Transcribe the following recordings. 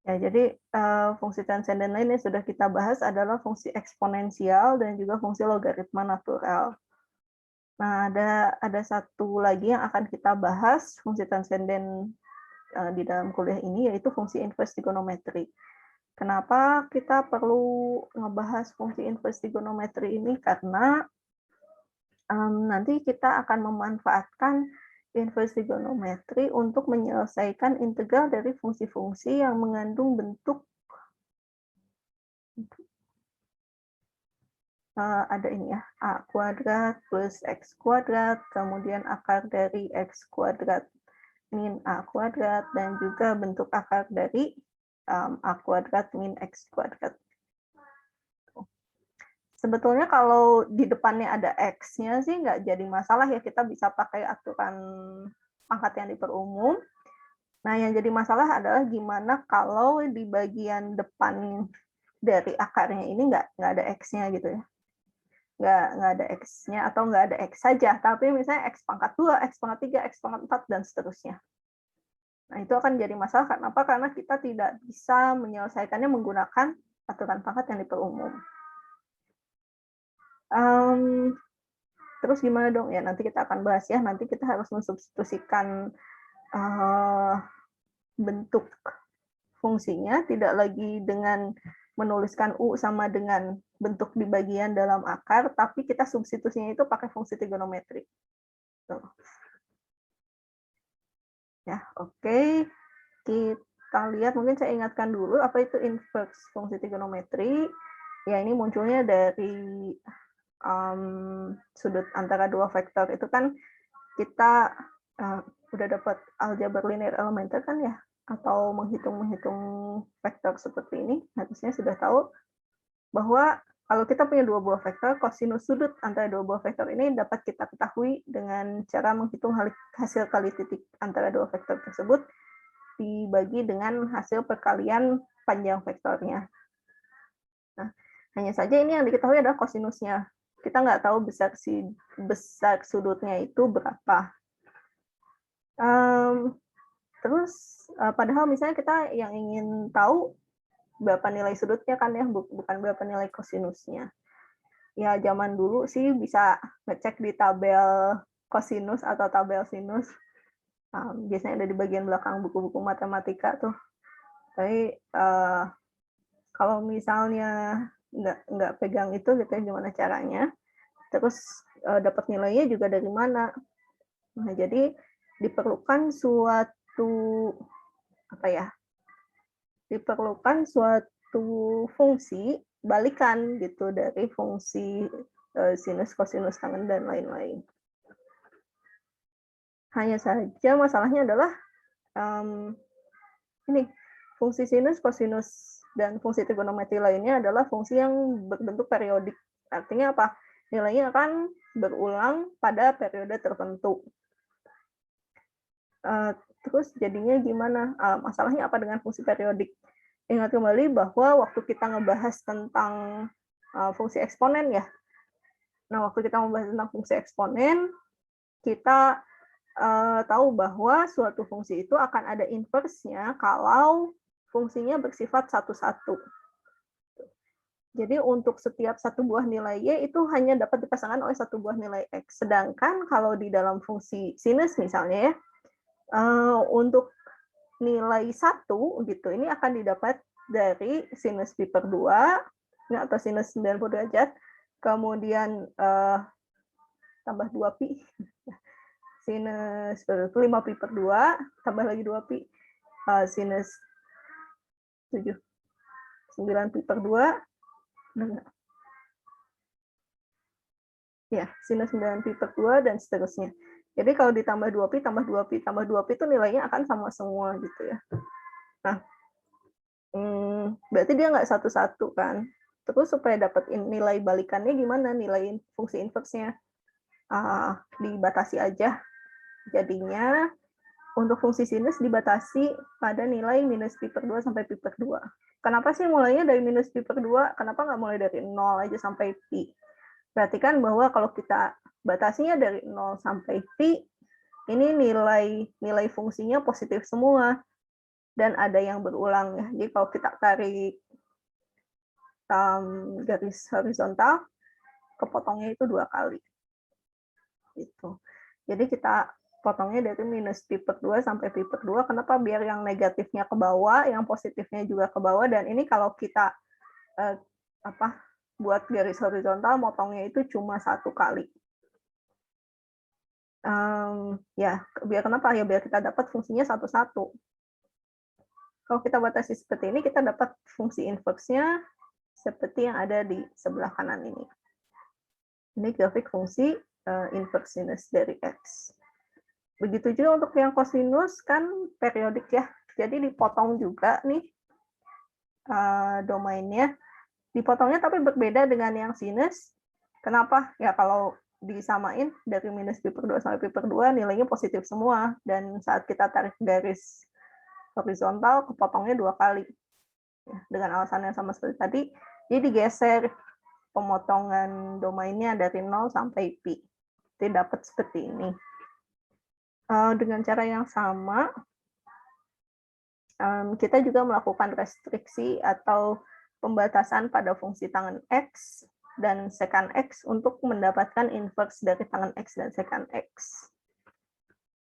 Ya, jadi fungsi transenden lain yang sudah kita bahas adalah fungsi eksponensial dan juga fungsi logaritma natural. Nah, ada satu lagi yang akan kita bahas fungsi transenden di dalam kuliah ini, yaitu fungsi inverse trigonometri. Kenapa kita perlu ngebahas fungsi inverse trigonometri ini? Karena nanti kita akan memanfaatkan inverse trigonometri untuk menyelesaikan integral dari fungsi-fungsi yang mengandung bentuk ada ini ya, a kuadrat plus x kuadrat, kemudian akar dari x kuadrat min a kuadrat, dan juga bentuk akar dari a kuadrat min x kuadrat. Sebetulnya kalau di depannya ada x-nya sih nggak jadi masalah ya, kita bisa pakai aturan pangkat yang diperumum. Nah, yang jadi masalah adalah gimana kalau di bagian depan dari akarnya ini nggak ada x-nya gitu ya. Nggak ada x-nya atau nggak ada x saja, tapi misalnya x pangkat 2, x pangkat 3, x pangkat 4, dan seterusnya. Nah, itu akan jadi masalah. Kenapa? Karena kita tidak bisa menyelesaikannya menggunakan aturan pangkat yang diperumum. Terus gimana dong? Ya, nanti kita akan bahas ya. Nanti kita harus mensubstitusikan bentuk fungsinya, tidak lagi dengan menuliskan U sama dengan bentuk di bagian dalam akar, tapi kita substitusinya itu pakai fungsi trigonometri. Tuh. Ya, oke. Kita lihat, mungkin saya ingatkan dulu apa itu inverse fungsi trigonometri. Ya, ini munculnya dari sudut antara dua vektor itu kan kita udah dapat aljabar linear elementer kan ya, atau menghitung vektor seperti ini, harusnya sudah tahu bahwa kalau kita punya dua buah vektor, kosinus sudut antara dua buah vektor ini dapat kita ketahui dengan cara menghitung hasil kali titik antara dua vektor tersebut dibagi dengan hasil perkalian panjang vektornya. Nah, hanya saja ini yang diketahui adalah kosinusnya. Kita nggak tahu besar sudutnya itu berapa. Terus padahal misalnya kita yang ingin tahu berapa nilai sudutnya kan ya, bukan berapa nilai kosinusnya. Ya zaman dulu sih bisa ngecek di tabel kosinus atau tabel sinus. Biasanya ada di bagian belakang buku-buku matematika tuh. Tapi kalau misalnya nggak pegang itu gitu ya, gimana caranya? Terus dapat nilainya juga dari mana? Nah, jadi diperlukan suatu apa ya? Diperlukan suatu fungsi balikan gitu dari fungsi sinus, kosinus, tangen, dan lain-lain. Hanya saja masalahnya adalah ini fungsi sinus, kosinus, dan fungsi trigonometri lainnya adalah fungsi yang berbentuk periodik. Artinya apa? Nilainya akan berulang pada periode tertentu. Terus jadinya gimana? Masalahnya apa dengan fungsi periodik? Ingat kembali bahwa waktu kita ngebahas tentang fungsi eksponen ya. Nah, waktu kita membahas tentang fungsi eksponen, kita tahu bahwa suatu fungsi itu akan ada inverse-nya kalau fungsinya bersifat satu-satu. Jadi untuk setiap satu buah nilai Y itu hanya dapat dipasangkan oleh satu buah nilai X. Sedangkan kalau di dalam fungsi sinus misalnya ya, untuk nilai 1 gitu, ini akan didapat dari sinus pi per 2 atau sinus 90 derajat, kemudian tambah 2 pi, sinus 5 pi per 2, tambah lagi 2 pi, sinus 9 pi per 2, ya, sinus 9 pi per 2, dan seterusnya. Jadi kalau ditambah 2 pi, tambah 2 pi, tambah 2 pi itu nilainya akan sama semua gitu ya. Nah, berarti dia nggak satu-satu kan. Terus supaya dapat nilai balikannya gimana? Nilai fungsi inverse-nya dibatasi aja. Jadinya untuk fungsi sinus dibatasi pada nilai minus pi per 2 sampai pi per 2. Kenapa sih mulainya dari minus pi per 2? Kenapa nggak mulai dari 0 aja sampai pi? Perhatikan bahwa kalau kita batasinya dari 0 sampai pi, ini nilai fungsinya positif semua. dan ada yang berulang ya. Jadi kalau kita tarik garis horizontal, kepotongnya itu 2 kali. Gitu. Jadi kita potongnya dari minus pi/2 sampai pi/2. Kenapa? Biar yang negatifnya ke bawah, yang positifnya juga ke bawah. Dan ini kalau kita buat garis horizontal, motongnya itu cuma 1 kali. Ya, biar kenapa? Ya biar kita dapat fungsinya satu-satu. Kalau kita batasi seperti ini, kita dapat fungsi inverse-nya seperti yang ada di sebelah kanan ini. Ini grafik fungsi inverse sinus dari X. Begitu juga untuk yang kosinus, kan periodik ya. Jadi dipotong juga nih domainnya. Dipotongnya tapi berbeda dengan yang sinus. Kenapa? Ya kalau disamain dari minus pi/2 sampai pi/2 nilainya positif semua. Dan saat kita tarik garis horizontal, kepotongnya 2 kali. Ya, dengan alasan yang sama seperti tadi, jadi digeser pemotongan domainnya dari 0 sampai pi. Jadi dapat seperti ini. Dengan cara yang sama, kita juga melakukan restriksi atau pembatasan pada fungsi tangan X dan secant X untuk mendapatkan inverse dari tangan X dan secant X.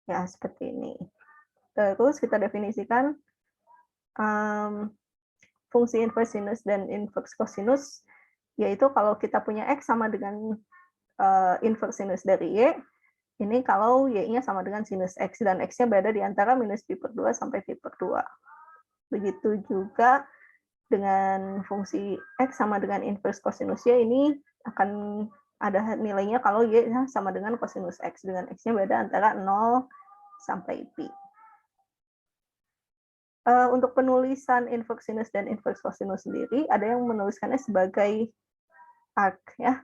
Ya, seperti ini. Terus kita definisikan fungsi inverse sinus dan inverse cosinus, yaitu kalau kita punya X sama dengan inverse sinus dari Y, ini kalau Y-nya sama dengan sinus X, dan X-nya berada di antara minus pi/2 sampai pi/2. Begitu juga dengan fungsi X sama dengan inverse cosinus Y, ini akan ada nilainya kalau Y sama dengan cosinus X, dengan X-nya berada antara 0 sampai pi. Untuk penulisan inverse sinus dan inverse cosinus sendiri, ada yang menuliskannya sebagai arc ya.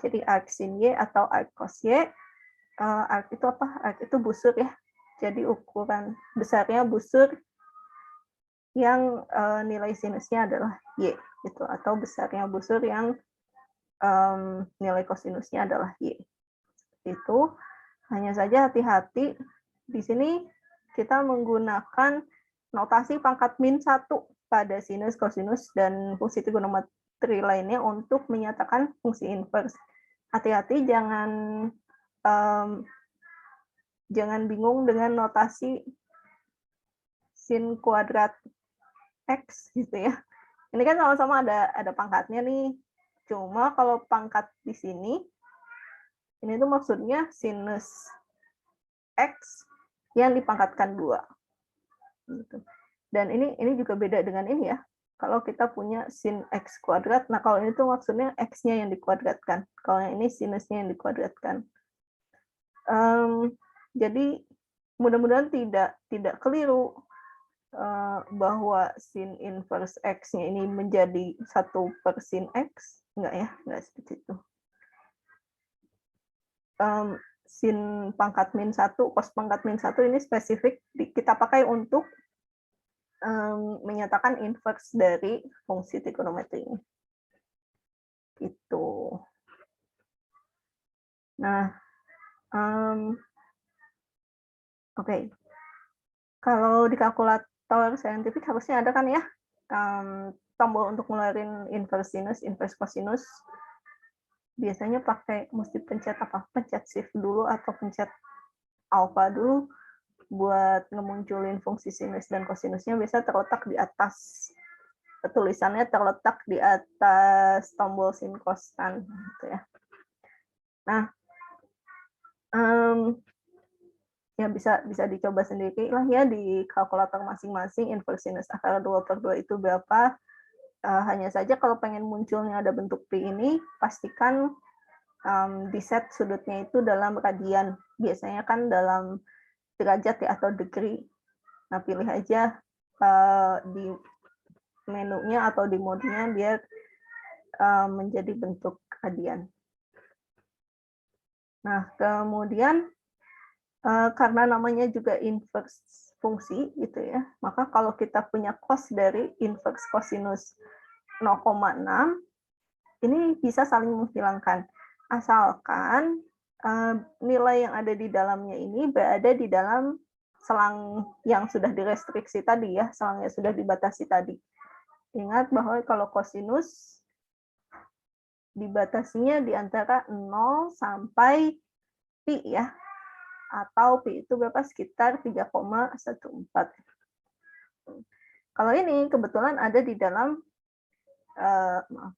Jadi arc sin Y atau arc cos Y. Arc itu apa? Arc itu busur ya. Jadi ukuran besarnya busur yang nilai sinusnya adalah Y gitu, atau besarnya busur yang nilai kosinusnya adalah Y. Itu hanya saja hati-hati di sini kita menggunakan notasi pangkat -1 pada sinus, kosinus, dan fungsi trigonometri lainnya untuk menyatakan fungsi inverse. Hati-hati jangan bingung dengan notasi sin kuadrat X gitu ya. Ini kan sama-sama ada pangkatnya nih. Cuma kalau pangkat di sini, ini tuh maksudnya sinus X yang dipangkatkan 2. Gitu. Dan ini juga beda dengan ini ya. Kalau kita punya sin X kuadrat, nah kalau ini tuh maksudnya X-nya yang dikuadratkan. Kalau yang ini sinusnya yang dikuadratkan. Jadi mudah-mudahan tidak keliru bahwa sin inverse X-nya ini menjadi 1/sin X. Enggak ya, enggak seperti itu. Sin pangkat -1, cos pangkat -1 ini spesifik kita pakai untuk menyatakan inverse dari fungsi trigonometri ini. Gitu. Nah, oke. Kalau di kalkulator saintifik harusnya ada kan ya tombol untuk ngeluarin inverse sinus, inverse cosinus. Biasanya mesti pencet apa? Pencet shift dulu atau pencet alpha dulu buat ngemunculin fungsi sinus dan kosinusnya. Biasa terletak di atas, tulisannya terletak di atas tombol sin kostan gitu ya. Nah, ya bisa dicoba sendiri lah ya di kalkulator masing-masing inverse sinus akar 2/2 itu berapa. Hanya saja kalau pengen munculnya ada bentuk P ini, pastikan di set sudutnya itu dalam radian. Biasanya kan dalam derajat ya, atau degree. Nah, pilih aja di menunya atau di modenya biar menjadi bentuk radian. Nah, kemudian karena namanya juga inverse fungsi gitu ya, maka kalau kita punya cos dari inverse cosinus 0,6, ini bisa saling menghilangkan. Asalkan nilai yang ada di dalamnya ini berada di dalam selang yang sudah direstriksi tadi ya, selang yang sudah dibatasi tadi. Ingat bahwa kalau kosinus dibatasinya di antara 0 sampai pi ya, atau pi itu berapa? Sekitar 3,14. Kalau ini kebetulan ada di dalam maaf,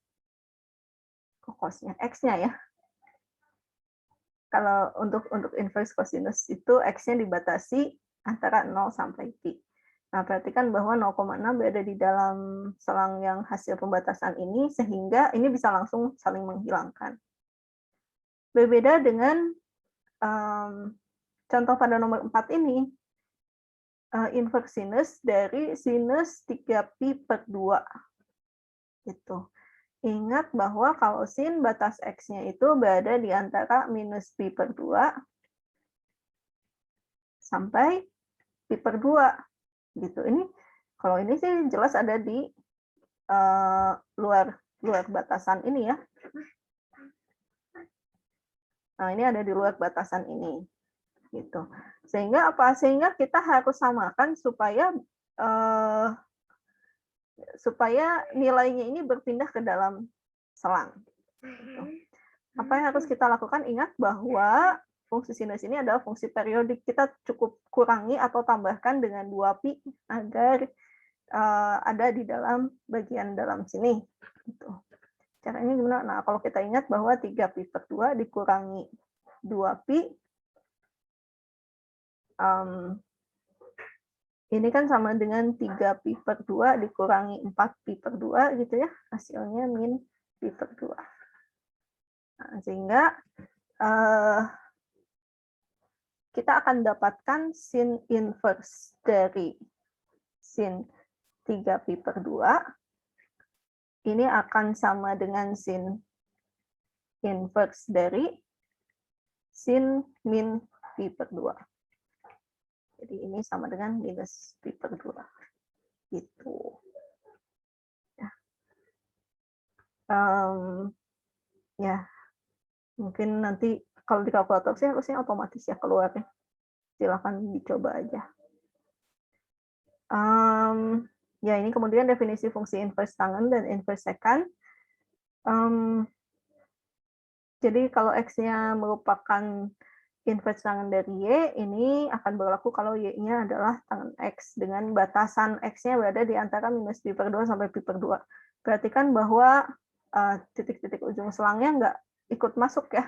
cosnya, x-nya ya. Kalau untuk inverse cosinus itu x-nya dibatasi antara 0 sampai pi. Nah, perhatikan bahwa 0,6 berada di dalam selang yang hasil pembatasan ini, sehingga ini bisa langsung saling menghilangkan. Berbeda dengan contoh pada nomor 4 ini, inverse sinus dari sinus 3pi/2. Gitu. Ingat bahwa kalau sin batas x-nya itu berada di antara minus pi/2 sampai pi/2. Gitu. Ini kalau ini sih jelas ada di luar batasan ini ya. Nah, ini ada di luar batasan ini. Gitu. Sehingga apa? Sehingga kita harus samakan supaya nilainya ini berpindah ke dalam selang. Gitu. Apa yang harus kita lakukan? Ingat bahwa fungsi sinus ini adalah fungsi periodik. Kita cukup kurangi atau tambahkan dengan 2pi agar ada di dalam bagian dalam sini. Gitu. Caranya gimana? Nah, kalau kita ingat bahwa 3pi/2 dikurangi 2pi, ini kan sama dengan 3pi/2 dikurangi 4pi/2 gitu ya, hasilnya min pi/2. Nah, sehingga kita akan dapatkan sin inverse dari sin 3pi/2 ini akan sama dengan sin inverse dari sin min pi/2. Jadi ini sama dengan minus pi/2. Gitu. Ya. Ya. Mungkin nanti kalau di kalkulator sih harusnya otomatis ya keluarnya. Silakan dicoba aja. Ya, ini kemudian definisi fungsi inverse tangen dan inverse secant. Jadi kalau X-nya merupakan inverse tangen dari Y, ini akan berlaku kalau Y-nya adalah tangen X dengan batasan X-nya berada di antara minus pi/2 sampai pi/2. Perhatikan bahwa titik-titik ujung selangnya nggak ikut masuk ya.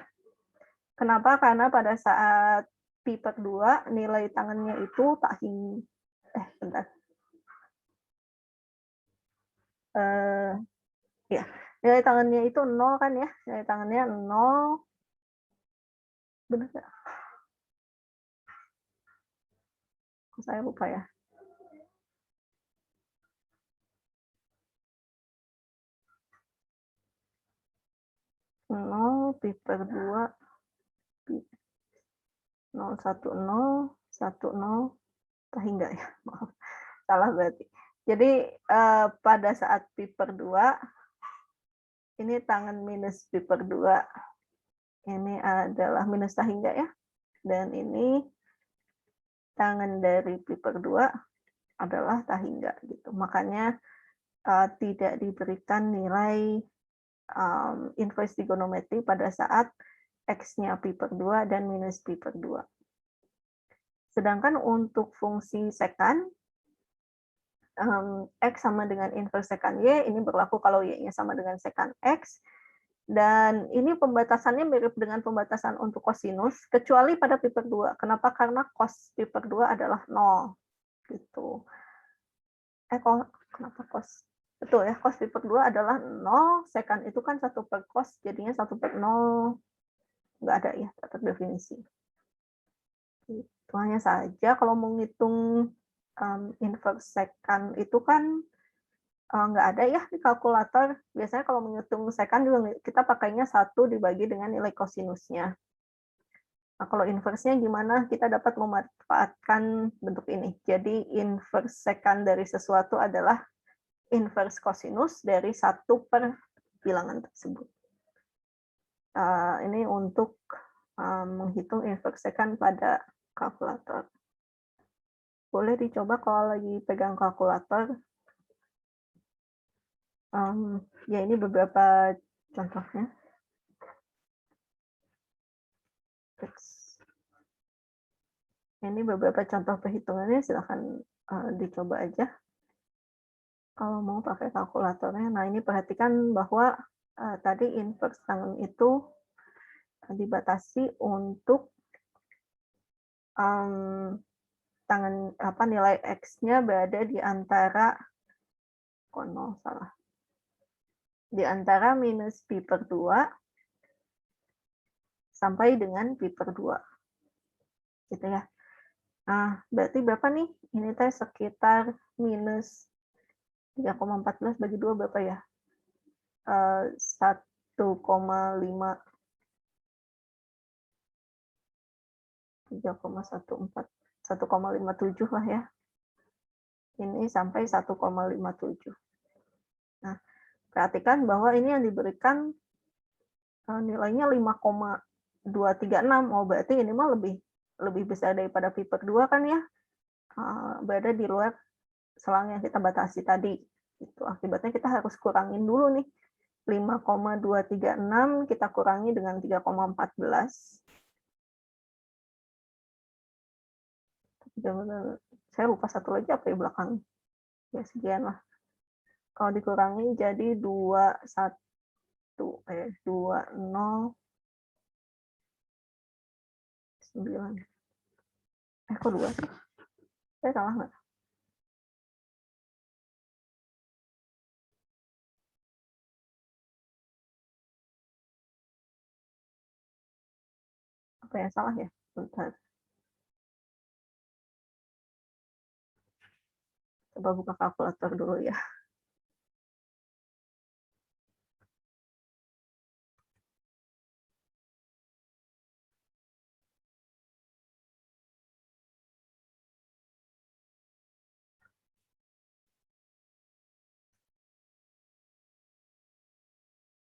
Kenapa? Karena pada saat pi/2 nilai tangennya itu tak bentar. Ya, nilai tangannya itu 0 kan ya, nilai tangannya 0, benar nggak? Saya lupa ya. Nol pi/2 0 1 0 1 0 hingga ya, maaf salah berarti. Jadi pada saat pi/2 ini tangan minus pi/2 ini adalah minus hingga ya, dan ini tangan dari pi/2 adalah hingga gitu. Makanya tidak diberikan nilai inverse trigonometri pada saat X-nya pi/2 dan minus pi/2. Sedangkan untuk fungsi secant, X sama dengan inverse secant Y, ini berlaku kalau Y-nya sama dengan secant X, dan ini pembatasannya mirip dengan pembatasan untuk kosinus, kecuali pada pi/2. Kenapa? Karena cos pi/2 adalah 0. Gitu. Kenapa cos? Betul ya, cos pi/2 adalah 0, secant itu kan 1/cos, jadinya 1/0, nggak ada ya, catat definisi. Itu hanya saja kalau mau ngitung inverse secant itu kan nggak ada ya di kalkulator. Biasanya kalau menghitung secant juga kita pakainya 1 dibagi dengan nilai kosinusnya. Nah, kalau inverse-nya gimana? Kita dapat memanfaatkan bentuk ini. Jadi inverse secant dari sesuatu adalah inverse kosinus dari 1 per bilangan tersebut. Ini untuk menghitung inverse secant pada kalkulator. Boleh dicoba kalau lagi pegang kalkulator. Ya ini beberapa contohnya. Ini beberapa contoh perhitungannya, silahkan dicoba aja kalau mau pakai kalkulatornya. Nah, ini perhatikan bahwa tadi inverse tangen itu dibatasi untuk tangan nilai X-nya berada di antara salah. Di antara minus pi per 2 sampai dengan pi per 2. Gitu ya. Nah, berarti berapa nih? Ini teh sekitar minus 3,14 bagi 2 berapa ya? 1,5 1,57 lah ya. Ini sampai 1,57. Nah, perhatikan bahwa ini yang diberikan nilainya 5,236. Oh, berarti ini mah lebih besar daripada pi per 2 kan ya? Berada di luar selang yang kita batasi tadi. Itu akibatnya kita harus kurangin dulu nih. 5,236 kita kurangi dengan 3,14. Saya lupa satu lagi apa ya belakang. Ya sekian lah. Kalau dikurangi jadi 20 9. Kok 2 sih? Saya salah nggak? Apa yang salah ya? Bentar. Coba buka kalkulator dulu ya.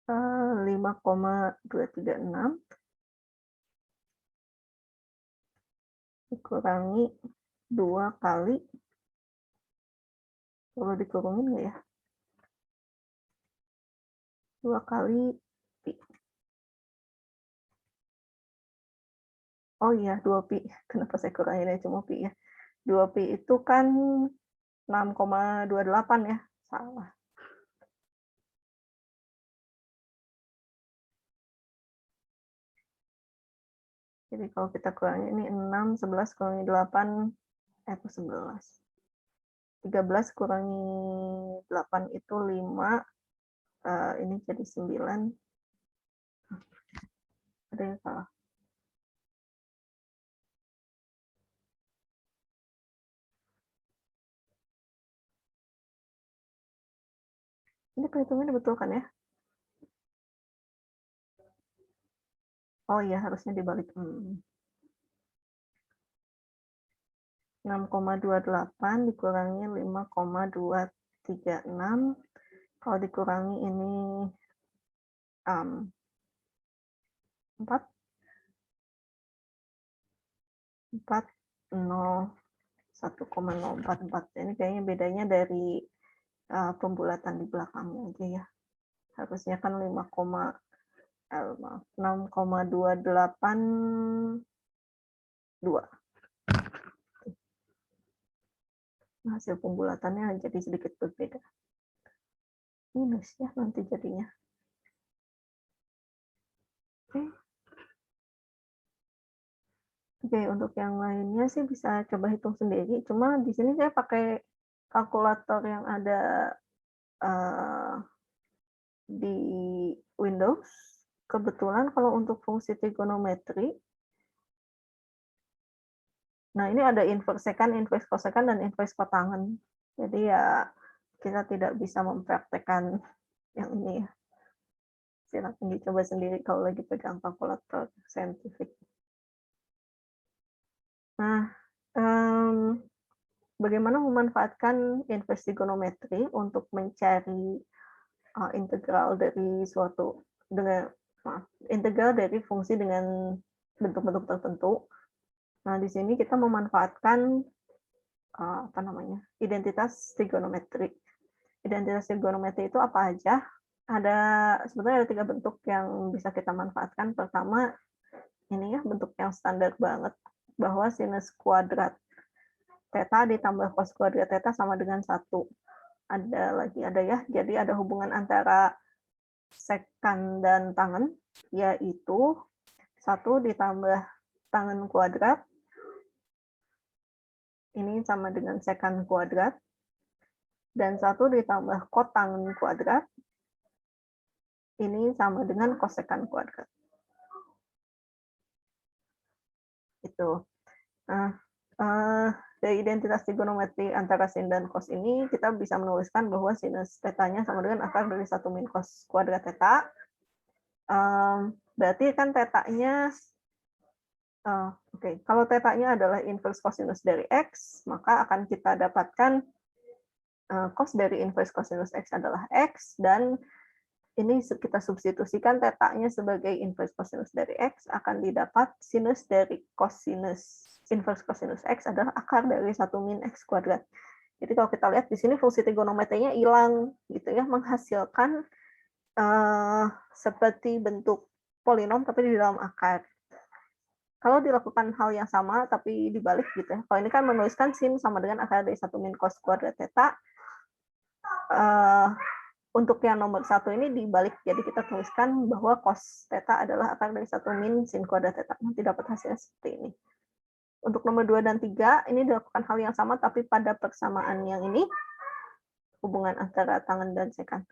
Uh, 5,236 dikurangi 2 kali, perlu dikurangin nggak ya? 2 kali pi. Oh iya, 2 pi. Kenapa saya kuranginnya cuma pi ya? 2 pi itu kan 6,28 ya? Salah. Jadi kalau kita kurangi ini 6, 11 kurangi 8, itu 11. 13 kurangi 8 itu 5, ini jadi 9. Ada yang salah. Ini perhitungannya betul kan ya? Oh iya, harusnya dibalik. 6,28 dikurangi 5,236. Kalau dikurangi ini 4, 1,044. Ini kayaknya bedanya dari pembulatan di belakangnya aja ya. Harusnya kan 6,282. Hasil pembulatannya jadi sedikit berbeda. Minus ya nanti jadinya. Oke, untuk yang lainnya sih bisa coba hitung sendiri. Cuma di sini saya pakai kalkulator yang ada di Windows. Kebetulan kalau untuk fungsi trigonometri, nah ini ada inverse secant, inverse cosecant, dan inverse kotangen. Jadi ya kita tidak bisa mempraktekkan yang ini ya. Silakan dicoba sendiri kalau lagi pegang kalkulator saintifik. Nah, bagaimana memanfaatkan inverse trigonometri untuk mencari integral dari integral dari fungsi dengan bentuk-bentuk tertentu. Nah, di sini kita memanfaatkan apa namanya, identitas trigonometri. Identitas trigonometri itu apa aja? Sebetulnya ada 3 bentuk yang bisa kita manfaatkan. Pertama, ini ya bentuk yang standar banget, bahwa sinus kuadrat theta ditambah cos kuadrat theta sama dengan 1. Ada ya, jadi ada hubungan antara sekan dan tangen, yaitu 1 ditambah tangen kuadrat, ini sama dengan sekan kuadrat, dan 1 ditambah kotangen kuadrat, ini sama dengan kosekan kuadrat. Itu. Nah, dari identitas trigonometri antara sin dan cos ini, kita bisa menuliskan bahwa sinus tetanya sama dengan akar dari 1 min cos kuadrat theta. Berarti kan tetanya, kalau tetanya adalah inverse cosinus dari X, maka akan kita dapatkan cos dari inverse cosinus X adalah X, dan ini kita substitusikan tetanya sebagai inverse cosinus dari X, akan didapat sinus dari inverse cosinus X adalah akar dari 1 min X kuadrat. Jadi kalau kita lihat di sini fungsi trigonometrinya hilang, gitu ya, menghasilkan seperti bentuk polinom tapi di dalam akar. Kalau dilakukan hal yang sama tapi dibalik gitu ya. Kalau ini kan menuliskan sin sama dengan akar dari 1 min cos kuadrat theta. Untuk yang nomor 1 ini dibalik, jadi kita tuliskan bahwa cos theta adalah akar dari 1 min sin kuadrat theta. Nanti dapat hasilnya seperti ini. Untuk nomor 2 dan 3, ini dilakukan hal yang sama, tapi pada persamaan yang ini, hubungan antara tangen dan sekan.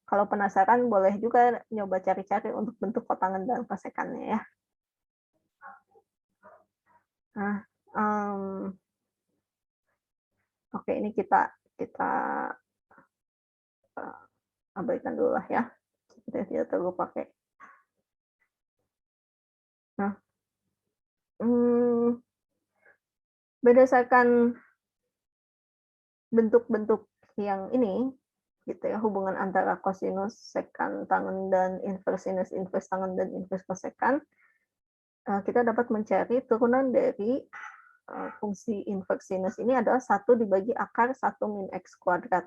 Kalau penasaran, boleh juga nyoba cari-cari untuk bentuk kotangen dan kosekannya ya. Nah, oke, ini kita abaikan dulu lah ya. Kita tidak perlu pakai. Nah, berdasarkan bentuk-bentuk yang ini, gitu ya, hubungan antara kosinus, sekan, tangen, dan inverse sinus, inverse tangen, dan inverse kosekan, kita dapat mencari turunan dari fungsi inverse sinus ini adalah 1 dibagi akar 1 min X kuadrat.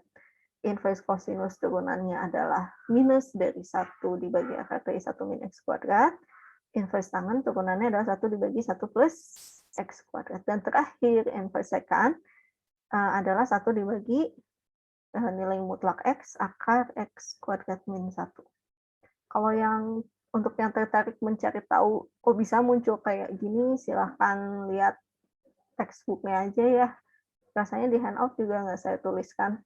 Inverse cosinus turunannya adalah minus dari 1 dibagi akar dari 1 min X kuadrat. Inverse tangen turunannya adalah 1 dibagi 1 plus X kuadrat. Dan terakhir, inverse sekan adalah 1 dibagi nilai mutlak X akar X kuadrat min 1. Kalau untuk yang tertarik mencari tahu kok bisa muncul kayak gini, silahkan lihat textbook-nya aja ya. Rasanya di handout juga nggak saya tuliskan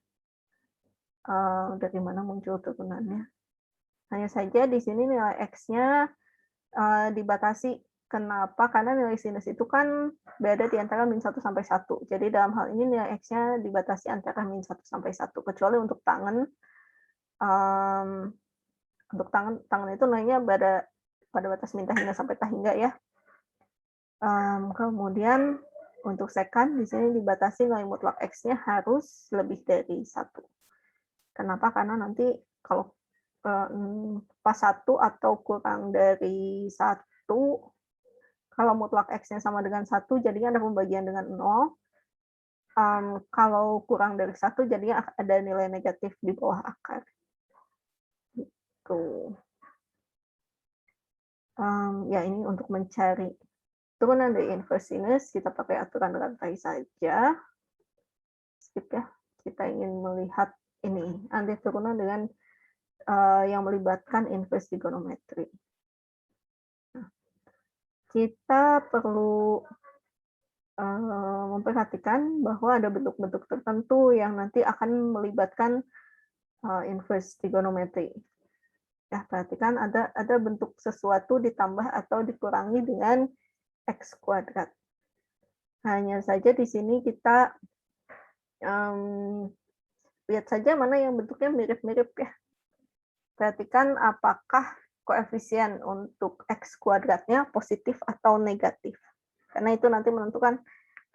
dari mana muncul turunannya. Hanya saja di sini nilai X-nya dibatasi. Kenapa? Karena nilai sinus itu kan berada di antara min 1 sampai 1. Jadi dalam hal ini nilai X-nya dibatasi antara min 1 sampai 1. Kecuali untuk tangen, itu nilainya pada batas min tahingga sampai tahingga ya. Kemudian untuk sekan di sini dibatasi nilai mutlak X-nya harus lebih dari 1. Kenapa? Karena nanti kalau pas 1 atau kurang dari 1, kalau mutlak X-nya sama dengan 1, jadinya ada pembagian dengan 0. Kalau kurang dari 1, jadinya ada nilai negatif di bawah akar. Gitu. Ya, ini untuk mencari turunan dari inverse sinus, kita pakai aturan rantai saja. Skip ya. Kita ingin melihat ini, anti turunan dengan yang melibatkan inverse trigonometri. Nah, kita perlu memperhatikan bahwa ada bentuk-bentuk tertentu yang nanti akan melibatkan inverse trigonometri. Ya, perhatikan ada bentuk sesuatu ditambah atau dikurangi dengan X kuadrat. Hanya saja di sini kita lihat saja mana yang bentuknya mirip-mirip ya. Perhatikan apakah koefisien untuk X kuadratnya positif atau negatif. Karena itu nanti menentukan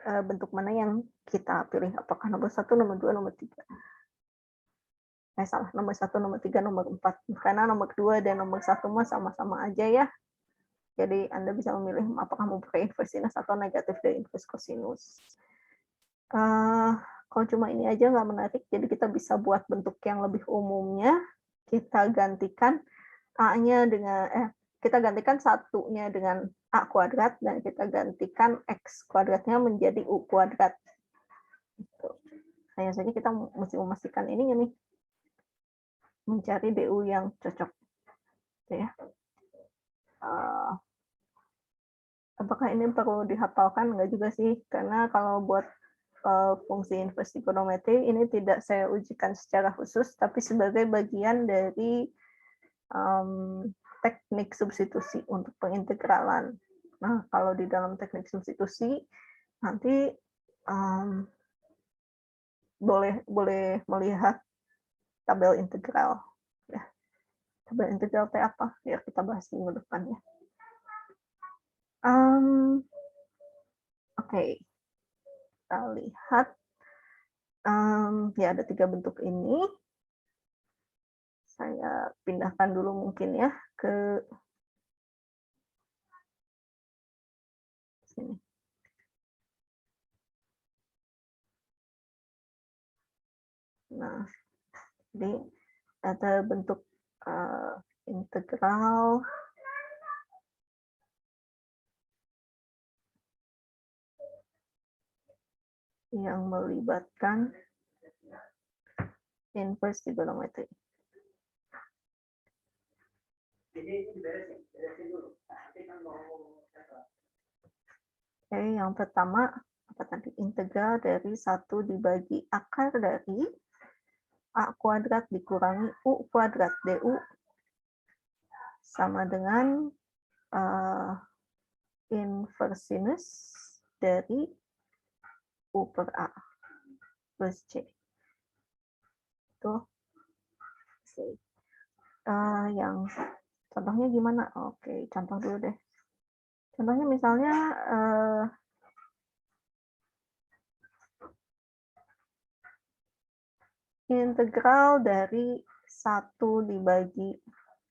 bentuk mana yang kita pilih. Apakah nomor 1, nomor 2, nomor 3. Salah, nomor 1, nomor 3, nomor 4. Karena nomor 2 dan nomor 1 sama-sama aja ya. Jadi Anda bisa memilih apakah mau pakai inverse sinus atau negatif dari inverse cosinus. Kalau cuma ini aja nggak menarik, jadi kita bisa buat bentuk yang lebih umumnya, kita gantikan A-nya dengan kita gantikan satunya dengan A kuadrat, dan kita gantikan X kuadratnya menjadi U kuadrat. Gitu. Hanya saja kita mesti memastikan ininya nih, mencari DU yang cocok. Gitu ya. Apakah ini perlu dihafalkan? Enggak juga sih, karena kalau buat fungsi inverse trigonometri ini tidak saya ujikan secara khusus, tapi sebagai bagian dari teknik substitusi untuk pengintegralan. Nah, kalau di dalam teknik substitusi nanti boleh melihat tabel integral. Ya. Tabel integral T apa? Ya, kita bahas minggu depan ya. Oke. Kita lihat. Ya, ada 3 bentuk ini. Saya pindahkan dulu mungkin ya ke sini. Nah, jadi ada bentuk integral yang melibatkan inverse trigonometry. Oke, yang pertama apa tadi? Integral dari 1 dibagi akar dari A kuadrat dikurangi U kuadrat DU sama dengan inverse sinus dari U per A plus C. Itu yang contohnya gimana? Oke, contoh dulu deh. Contohnya misalnya integral dari 1 dibagi,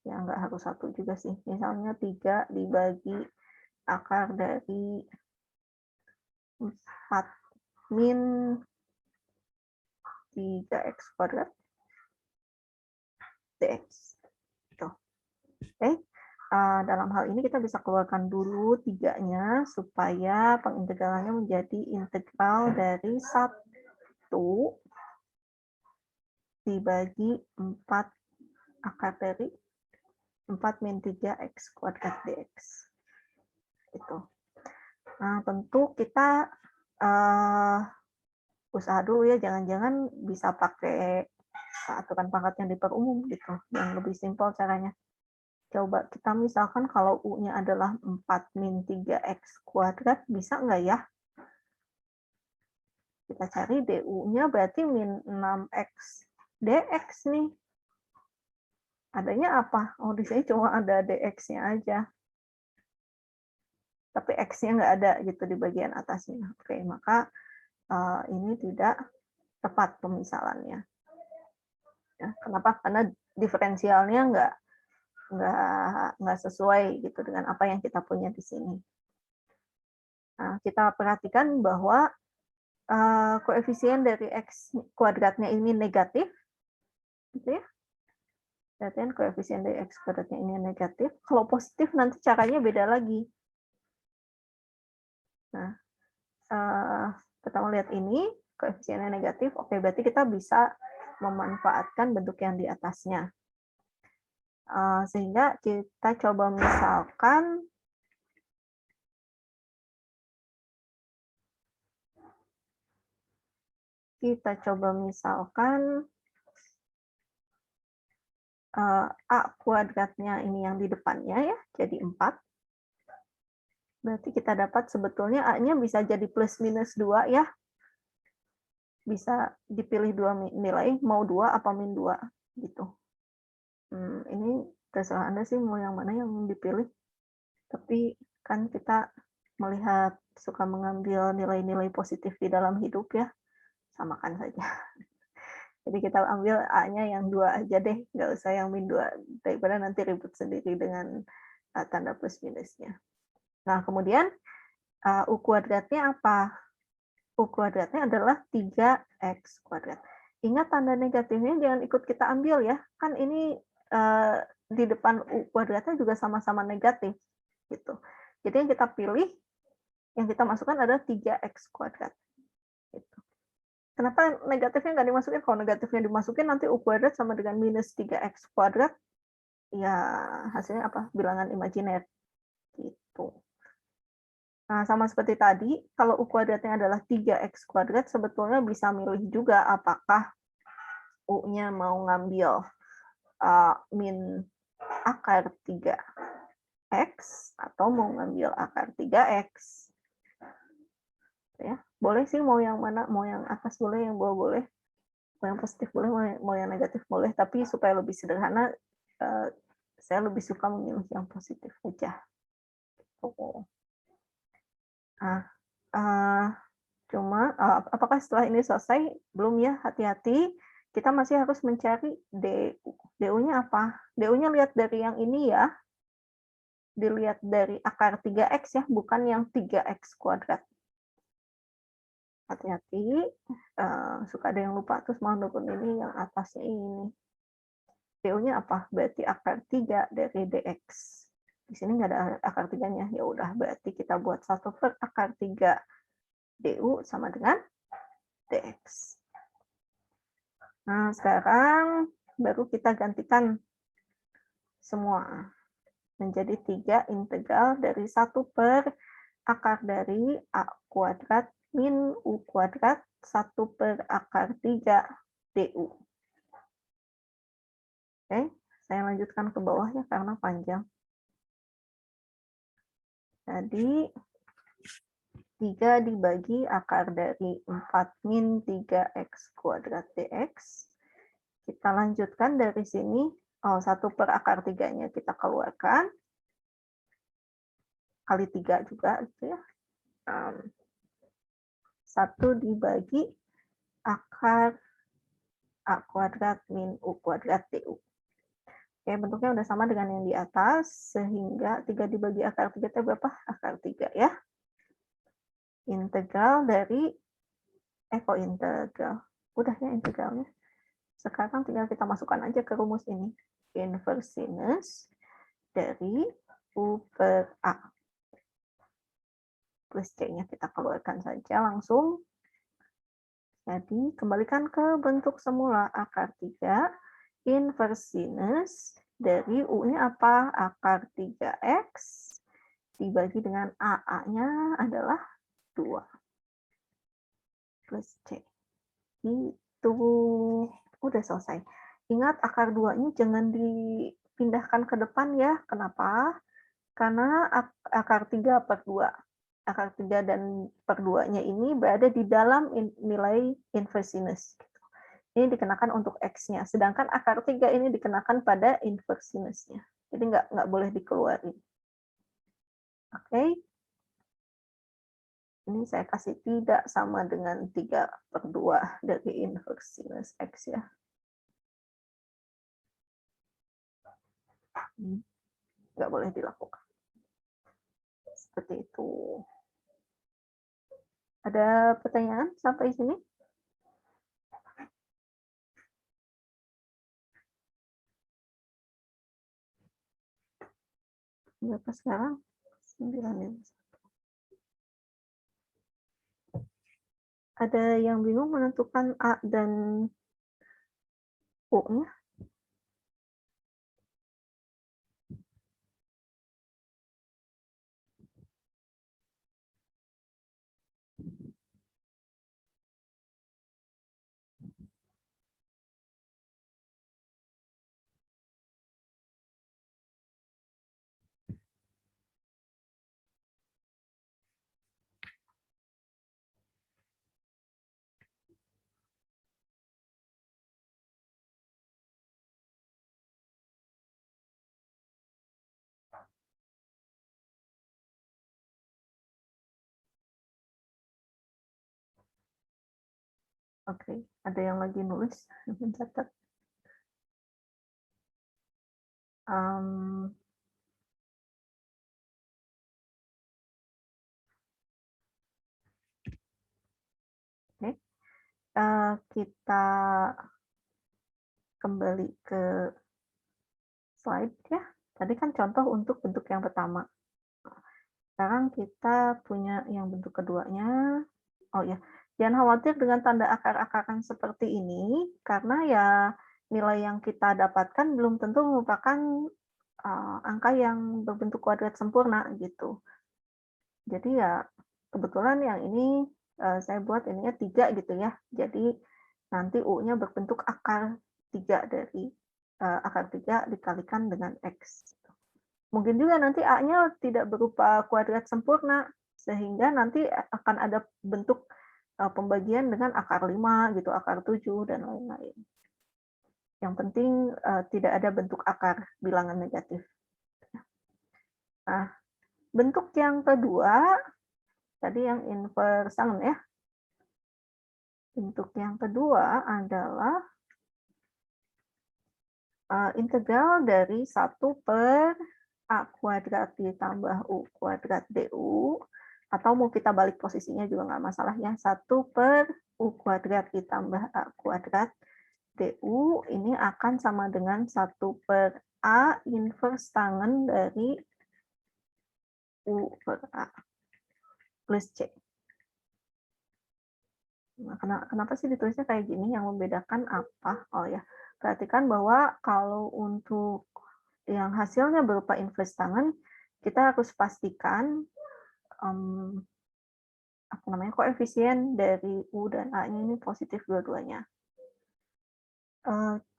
ya nggak harus 1 juga sih, misalnya 3 dibagi akar dari 4 min 3x kuadrat dx. Gitu. Oke. Dalam hal ini kita bisa keluarkan dulu 3-nya supaya pengintegralannya menjadi integral dari 1 dibagi 4 akar dari 4 min 3x kuadrat dx. Gitu. Nah, tentu kita usaha dulu ya, jangan-jangan bisa pakai aturan pangkat yang diperumum gitu, yang lebih simpel caranya. Coba kita misalkan kalau U-nya adalah 4 min 3x kuadrat, bisa nggak ya? Kita cari DU-nya berarti min 6x dx nih. Adanya apa? Oh, di sini cuma ada dx-nya aja. Tapi x-nya nggak ada gitu di bagian atasnya. Oke, maka ini tidak tepat pemisalannya. Ya, kenapa? Karena diferensialnya nggak sesuai gitu dengan apa yang kita punya di sini. Nah, kita perhatikan bahwa koefisien dari x kuadratnya ini negatif, gitu ya. Perhatikan koefisien dari x kuadratnya ini negatif. Kalau positif nanti caranya beda lagi. Nah, pertama lihat ini koefisiennya negatif. Oke, berarti kita bisa memanfaatkan bentuk yang di atasnya. Sehingga kita coba misalkan A kuadratnya ini yang di depannya ya, jadi 4. Berarti kita dapat sebetulnya A-nya bisa jadi plus minus 2 ya. Bisa dipilih 2 nilai, mau 2 apa min 2 gitu. Ini terserah Anda sih mau yang mana yang dipilih. Tapi kan kita melihat suka mengambil nilai-nilai positif di dalam hidup ya. Samakan saja. Jadi kita ambil A-nya yang 2 aja deh, nggak usah yang min 2, daripada nanti ribut sendiri dengan tanda plus minusnya. Nah, kemudian U kuadratnya apa? U kuadratnya adalah 3X kuadrat. Ingat tanda negatifnya jangan ikut kita ambil ya, kan ini di depan U kuadratnya juga sama-sama negatif, gitu. Jadi yang kita pilih, yang kita masukkan adalah 3X kuadrat. Gitu. Kenapa negatifnya nggak dimasukin? Kalau negatifnya dimasukin nanti U kuadrat sama dengan minus 3X kuadrat, ya hasilnya apa? Bilangan imajiner. Gitu. Nah, sama seperti tadi, kalau U kuadratnya adalah 3X kuadrat, sebetulnya bisa milih juga apakah U-nya mau ngambil min akar 3X atau mau ngambil akar 3X. Ya, boleh sih mau yang mana, mau yang atas boleh, yang bawah boleh, mau yang positif boleh, mau yang negatif boleh, tapi supaya lebih sederhana, saya lebih suka memilih yang positif aja. Nah, cuma apakah setelah ini selesai? Belum ya, hati-hati. Kita masih harus mencari DU. DU-nya apa? DU-nya lihat dari yang ini ya. Dilihat dari akar 3X ya, bukan yang 3X kuadrat. Hati-hati, suka ada yang lupa terus mau nurun ini yang atasnya ini. DU-nya apa? Berarti akar 3 dari DX. Di sini nggak ada akar 3-nya. Ya udah, berarti kita buat 1 per akar 3 DU sama dengan DX. Nah, sekarang baru kita gantikan semua menjadi 3 integral dari 1 per akar dari A kuadrat min U kuadrat 1 per akar 3 DU. Oke, saya lanjutkan ke bawahnya karena panjang. Jadi, 3 dibagi akar dari 4 min 3X kuadrat DX. Kita lanjutkan dari sini, 1 per akar 3-nya kita keluarkan, kali 3 juga, gitu ya. 1 dibagi akar A kuadrat min U kuadrat DU. Oke, bentuknya udah sama dengan yang di atas, sehingga 3 dibagi akar 3 itu berapa? Akar 3 ya. Integral dari, kok integral? Udah ya integralnya. Sekarang tinggal kita masukkan aja ke rumus ini. Inverse sinus dari U per A. Plus C-nya kita keluarkan saja langsung. Jadi, kembalikan ke bentuk semula akar 3, inverse sinus dari U-nya apa? Akar 3X dibagi dengan A-nya adalah 2 plus C. Itu udah selesai. Ingat akar 2-nya jangan dipindahkan ke depan ya. Kenapa? Karena akar 3 per 2. Akar 3 dan per 2-nya ini berada di dalam nilai inverse sinus. Ini dikenakan untuk X-nya. Sedangkan akar 3 ini dikenakan pada inverse sinusnya. Jadi nggak boleh dikeluarin. Oke. Ini saya kasih tidak sama dengan 3 per 2 dari inverse sinus X ya. Nggak boleh dilakukan. Seperti itu. Ada pertanyaan sampai sini? Berapa sekarang? 9. Ada yang bingung menentukan A dan U-nya? Oke, ada yang lagi nulis, mencatat. Kita kembali ke slide ya. Tadi kan contoh untuk bentuk yang pertama. Sekarang kita punya yang bentuk keduanya. Oh ya, jangan khawatir dengan tanda akar-akaran seperti ini, karena ya nilai yang kita dapatkan belum tentu merupakan angka yang berbentuk kuadrat sempurna gitu. Jadi ya kebetulan yang ini saya buat ininya 3 gitu ya. Jadi nanti U-nya berbentuk akar 3 dari akar 3 dikalikan dengan X. Mungkin juga nanti A-nya tidak berupa kuadrat sempurna, sehingga nanti akan ada bentuk pembagian dengan akar 5 gitu, akar 7 dan lain-lain. Yang penting tidak ada bentuk akar bilangan negatif. Nah, bentuk yang kedua, tadi yang inverse ya. Bentuk yang kedua adalah integral dari 1 per A kuadrat ditambah U kuadrat DU, atau mau kita balik posisinya juga nggak masalah ya, 1 per U kuadrat ditambah A kuadrat DU, ini akan sama dengan 1 per A inverse tangen dari U per A plus C. Nah, kenapa sih ditulisnya kayak gini? Yang membedakan apa? Oh ya, perhatikan bahwa kalau untuk yang hasilnya berupa inverse tangen, kita harus pastikan koefisien dari U dan A-nya ini positif dua-duanya.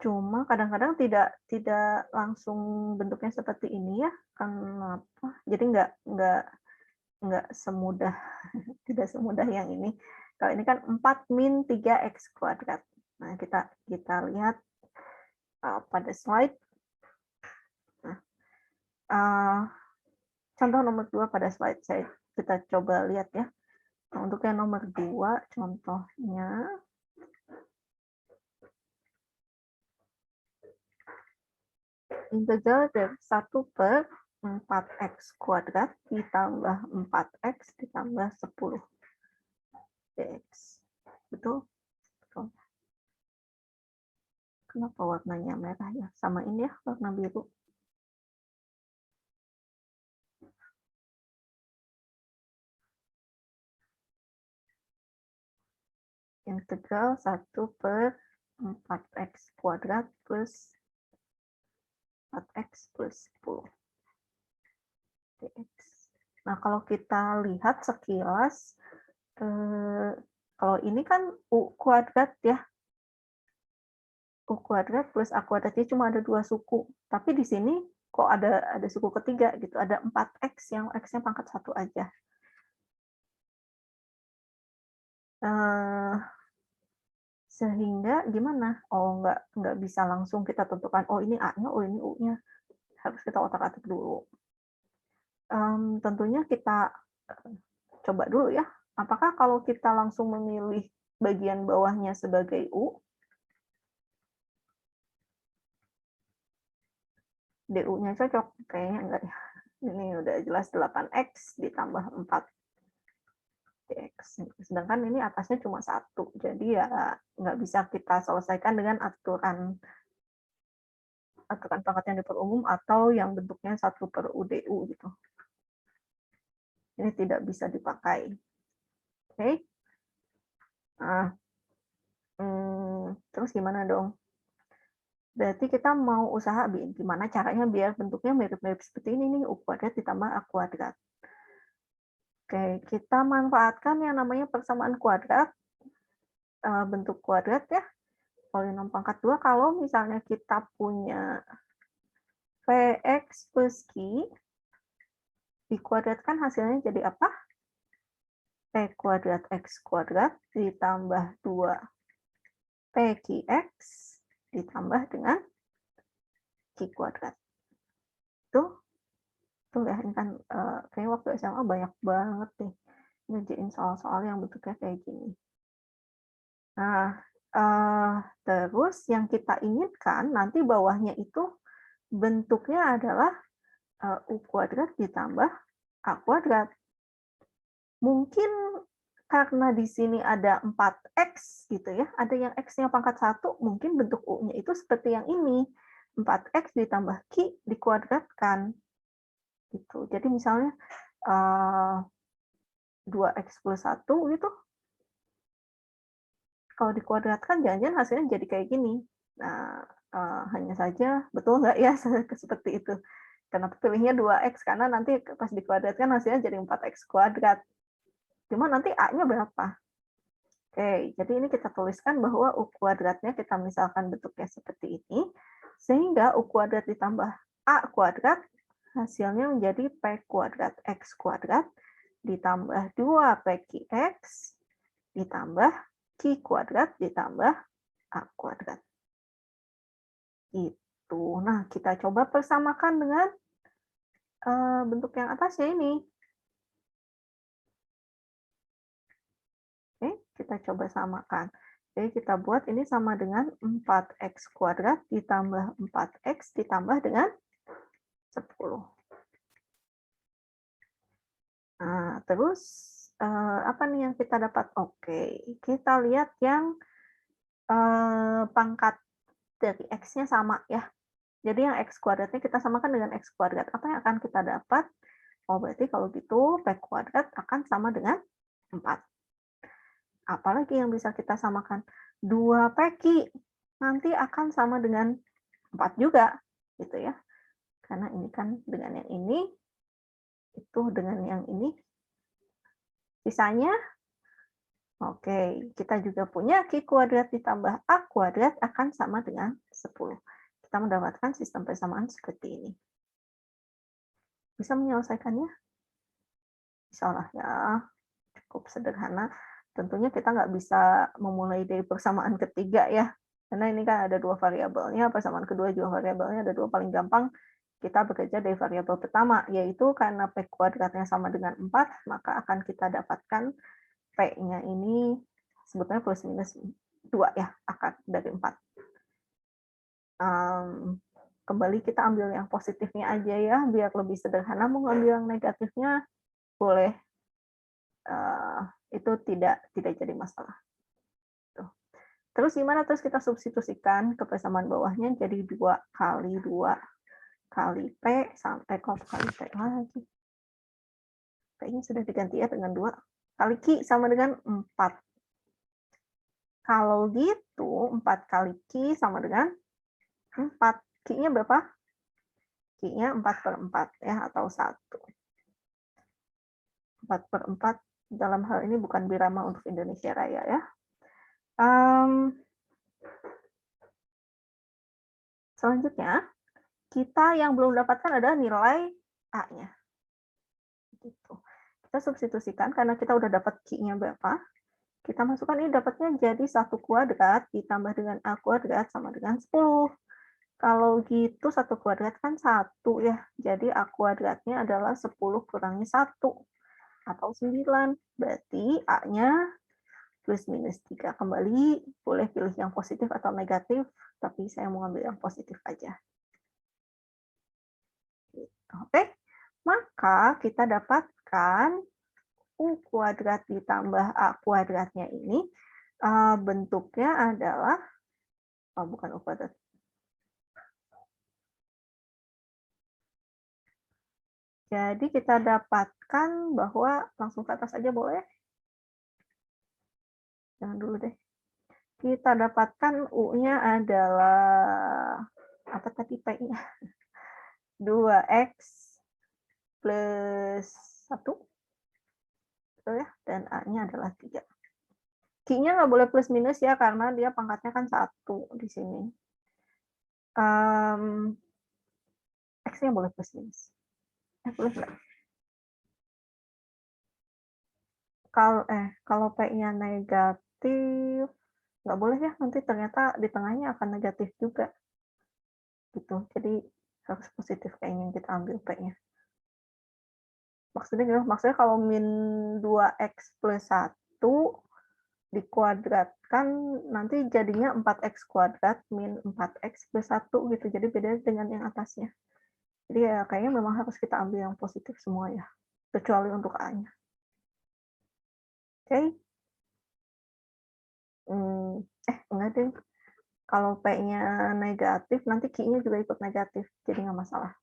Cuma kadang-kadang tidak langsung bentuknya seperti ini ya. Kenapa? Jadi nggak semudah tidak semudah yang ini. Kalau ini kan 4 min 3x kuadrat. Nah, kita lihat pada slide. Nah, contoh nomor 2 pada slide kita coba lihat ya. Nah, untuk yang nomor 2 contohnya integral dari 1 per 4x kuadrat ditambah 4x ditambah 10 dx. Betul? Betul. Kenapa warnanya merah ya? Samain ya warna biru. Integral 1 per 4x kuadrat plus 4x plus 10 dx. Nah, kalau kita lihat sekilas, kalau ini kan U kuadrat ya, U kuadrat plus A kuadratnya cuma ada 2 suku, tapi di sini kok ada suku ketiga gitu, ada 4x yang x-nya pangkat 1 aja. Sehingga gimana? Oh, nggak bisa langsung kita tentukan, oh ini A-nya, oh ini U-nya. Harus kita otak-atik dulu. Tentunya kita coba dulu ya, apakah kalau kita langsung memilih bagian bawahnya sebagai U, DU-nya cocok? Kayaknya enggak ya. Ini udah jelas 8x ditambah 4 dx. Sedangkan ini atasnya cuma 1, jadi ya nggak bisa kita selesaikan dengan aturan pangkat yang diperumum atau yang bentuknya 1 per UDU gitu. Ini tidak bisa dipakai. Oke. Nah, terus gimana dong? Berarti kita mau usaha gimana caranya biar bentuknya mirip-mirip seperti ini nih, U kuadrat ditambah A kuadrat. Oke, kita manfaatkan yang namanya persamaan kuadrat, bentuk kuadrat ya, polinom pangkat 2, kalau misalnya kita punya Vx plus Q, dikuadratkan hasilnya jadi apa? P kuadrat X kuadrat ditambah 2 PQX ditambah dengan Q kuadrat. Tuh ya, ini kan kayaknya waktu SMA banyak banget nih ngerjain soal-soal yang bentuknya kayak gini. Nah, terus yang kita inginkan nanti bawahnya itu bentuknya adalah U kuadrat ditambah A kuadrat. Mungkin karena di sini ada 4x gitu ya, ada yang x-nya pangkat 1, mungkin bentuk U-nya itu seperti yang ini, 4x ditambah Q dikuadratkan. Gitu. Jadi misalnya 2x plus 1 gitu, kalau dikuadratkan jangan-jangan hasilnya jadi kayak gini. Nah, hanya saja betul nggak ya seperti itu? Kenapa pilihnya 2x? Karena nanti pas dikuadratkan hasilnya jadi 4x kuadrat. Cuma nanti A-nya berapa? Oke, jadi ini kita tuliskan bahwa U kuadratnya kita misalkan bentuknya seperti ini, sehingga U kuadrat ditambah A kuadrat, hasilnya menjadi P kuadrat X kuadrat, ditambah 2PQX, ditambah Q kuadrat, ditambah A kuadrat. Itu. Nah, kita coba persamakan dengan bentuk yang atasnya ini. Oke, kita coba samakan. Jadi kita buat ini sama dengan 4x kuadrat ditambah 4x ditambah dengan 10. Nah, terus apa nih yang kita dapat? Oke, kita lihat yang pangkat dari x-nya sama ya. Jadi yang x kuadratnya kita samakan dengan x kuadrat. Apa yang akan kita dapat? Oh, berarti kalau gitu p kuadrat akan sama dengan 4. Apalagi yang bisa kita samakan? 2PQ nanti akan sama dengan 4 juga, gitu ya. Karena ini kan dengan yang ini, itu dengan yang ini. Sisanya, oke, kita juga punya Q kuadrat ditambah A kuadrat akan sama dengan 10. Kita mendapatkan sistem persamaan seperti ini. Bisa menyelesaikannya? Bisa lah ya, cukup sederhana. Tentunya kita nggak bisa memulai dari persamaan ketiga ya, karena ini kan ada 2 variabelnya, persamaan kedua juga variabelnya ada 2, paling gampang kita bekerja dari variabel pertama, yaitu karena P kuadratnya sama dengan 4, maka akan kita dapatkan P-nya ini sebetulnya plus minus 2 ya, akar dari 4. Kembali kita ambil yang positifnya aja ya, biar lebih sederhana. Mau ngambil yang negatifnya, boleh. Itu tidak jadi masalah. Tuh. Terus gimana? Terus kita substitusikan ke persamaan bawahnya jadi 2 kali 2 kali P sampai kali P lagi. P-nya sudah diganti ya dengan 2 kali Q sama dengan 4. Kalau gitu 4 kali Q sama dengan 4. Q-nya berapa? Q-nya 4/4 ya, atau 1. 4/4 dalam hal ini bukan birama untuk Indonesia Raya ya. Selanjutnya, kita yang belum dapatkan adalah nilai A-nya. Gitu. Kita substitusikan karena kita udah dapat Q-nya berapa. Kita masukkan ini dapatnya jadi 1 kuadrat ditambah dengan A kuadrat sama dengan 10. Kalau gitu 1 kuadrat kan 1 ya. Jadi A kuadratnya adalah 10 kurangi 1 atau 9. Berarti A-nya plus minus 3. Kembali boleh pilih yang positif atau negatif, tapi saya mau ambil yang positif aja. Oke, maka kita dapatkan U kuadrat ditambah A kuadratnya ini bentuknya adalah, bukan U kuadrat. Jadi kita dapatkan bahwa, langsung ke atas aja boleh? Jangan dulu deh. Kita dapatkan U-nya adalah, apa tadi P-nya? 2x plus 1. Betul ya? Dan A-nya adalah 3. Q-nya nggak boleh plus minus ya, karena dia pangkatnya kan 1 di sini. X-nya boleh plus minus. Boleh nggak? Kalau P-nya negatif, nggak boleh ya, nanti ternyata di tengahnya akan negatif juga. Gitu. Jadi harus positif kayaknya yang kita ambil P-nya. Maksudnya kalau min 2x plus 1 dikuadratkan, nanti jadinya 4x kuadrat min 4x plus 1 gitu. Jadi beda dengan yang atasnya. Jadi ya kayaknya memang harus kita ambil yang positif semua ya. Kecuali untuk A-nya. Oke. Enggak deh. Kalau P-nya negatif, nanti Q-nya juga ikut negatif, jadi nggak masalah.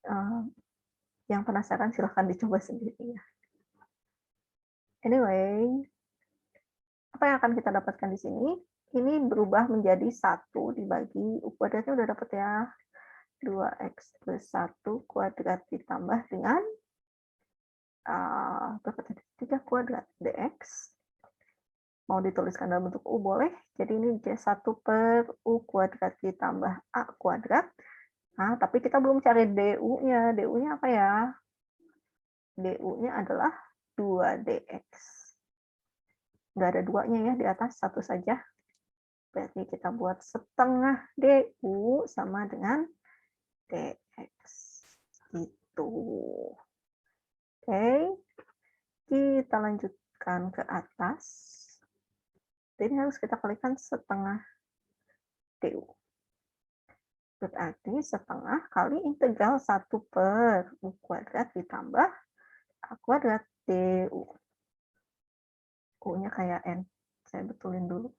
Eee, yang penasaran silahkan dicoba sendiri ya. Anyway, apa yang akan kita dapatkan di sini, ini berubah menjadi 1 dibagi U kuadratnya udah dapat ya, 2x plus 1 kuadrat ditambah dengan, berapa tadi, 3 kuadrat dx. Mau dituliskan dalam bentuk U boleh, jadi ini J1 per U kuadrat ditambah A kuadrat. Nah, tapi kita belum cari DU-nya. DU-nya apa ya? DU-nya adalah 2dx. Nggak ada 2-nya ya di atas, 1 saja. Berarti kita buat setengah DU sama dengan dx. Gitu. Oke, kita lanjutkan ke atas. Ini harus kita kalikan setengah DU. Berarti setengah kali integral 1 per U kuadrat ditambah A kuadrat DU. U-nya kayak N. Saya betulin dulu.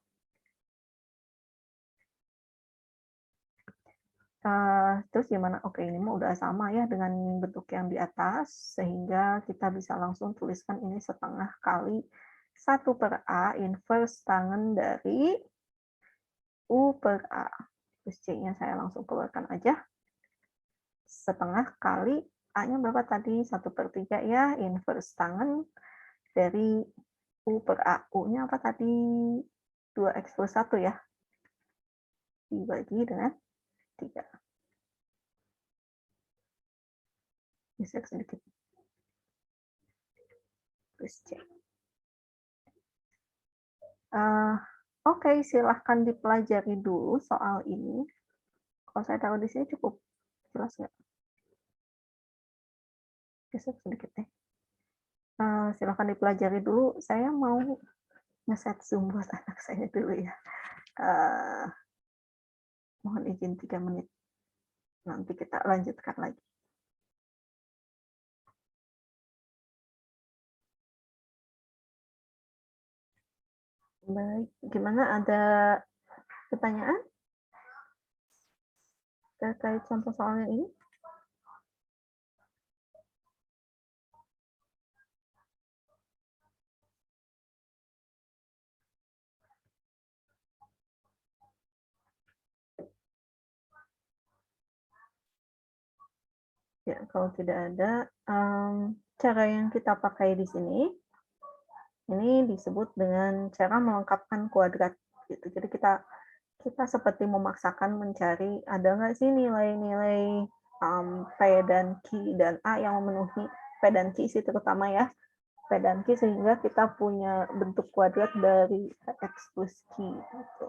Terus gimana? Oke, ini mah udah sama ya dengan bentuk yang di atas, sehingga kita bisa langsung tuliskan ini setengah kali 1 per A inverse tangen dari U per A. Terus C-nya saya langsung keluarkan aja. Setengah kali A-nya berapa tadi? 1 per 3 ya, inverse tangen dari U per A. U-nya apa tadi? 2x plus 1 ya. Dibagi dengan 3. Geser sedikit. Terus C. Oke, silahkan dipelajari dulu soal ini. Kalau saya taruh di sini cukup jelas nggak? Geser sedikit deh. Silahkan dipelajari dulu. Saya mau ngeset Zoom buat anak saya dulu ya. Mohon izin 3 menit. Nanti kita lanjutkan lagi. Baik, gimana, ada pertanyaan terkait contoh soalnya ini? Ya, kalau tidak ada, cara yang kita pakai di sini, ini disebut dengan cara melengkapkan kuadrat. Gitu. Jadi kita seperti memaksakan mencari ada nggak sih nilai-nilai P dan Q dan A yang memenuhi P dan Q sih terutama ya. P dan Q sehingga kita punya bentuk kuadrat dari X plus Q. Gitu.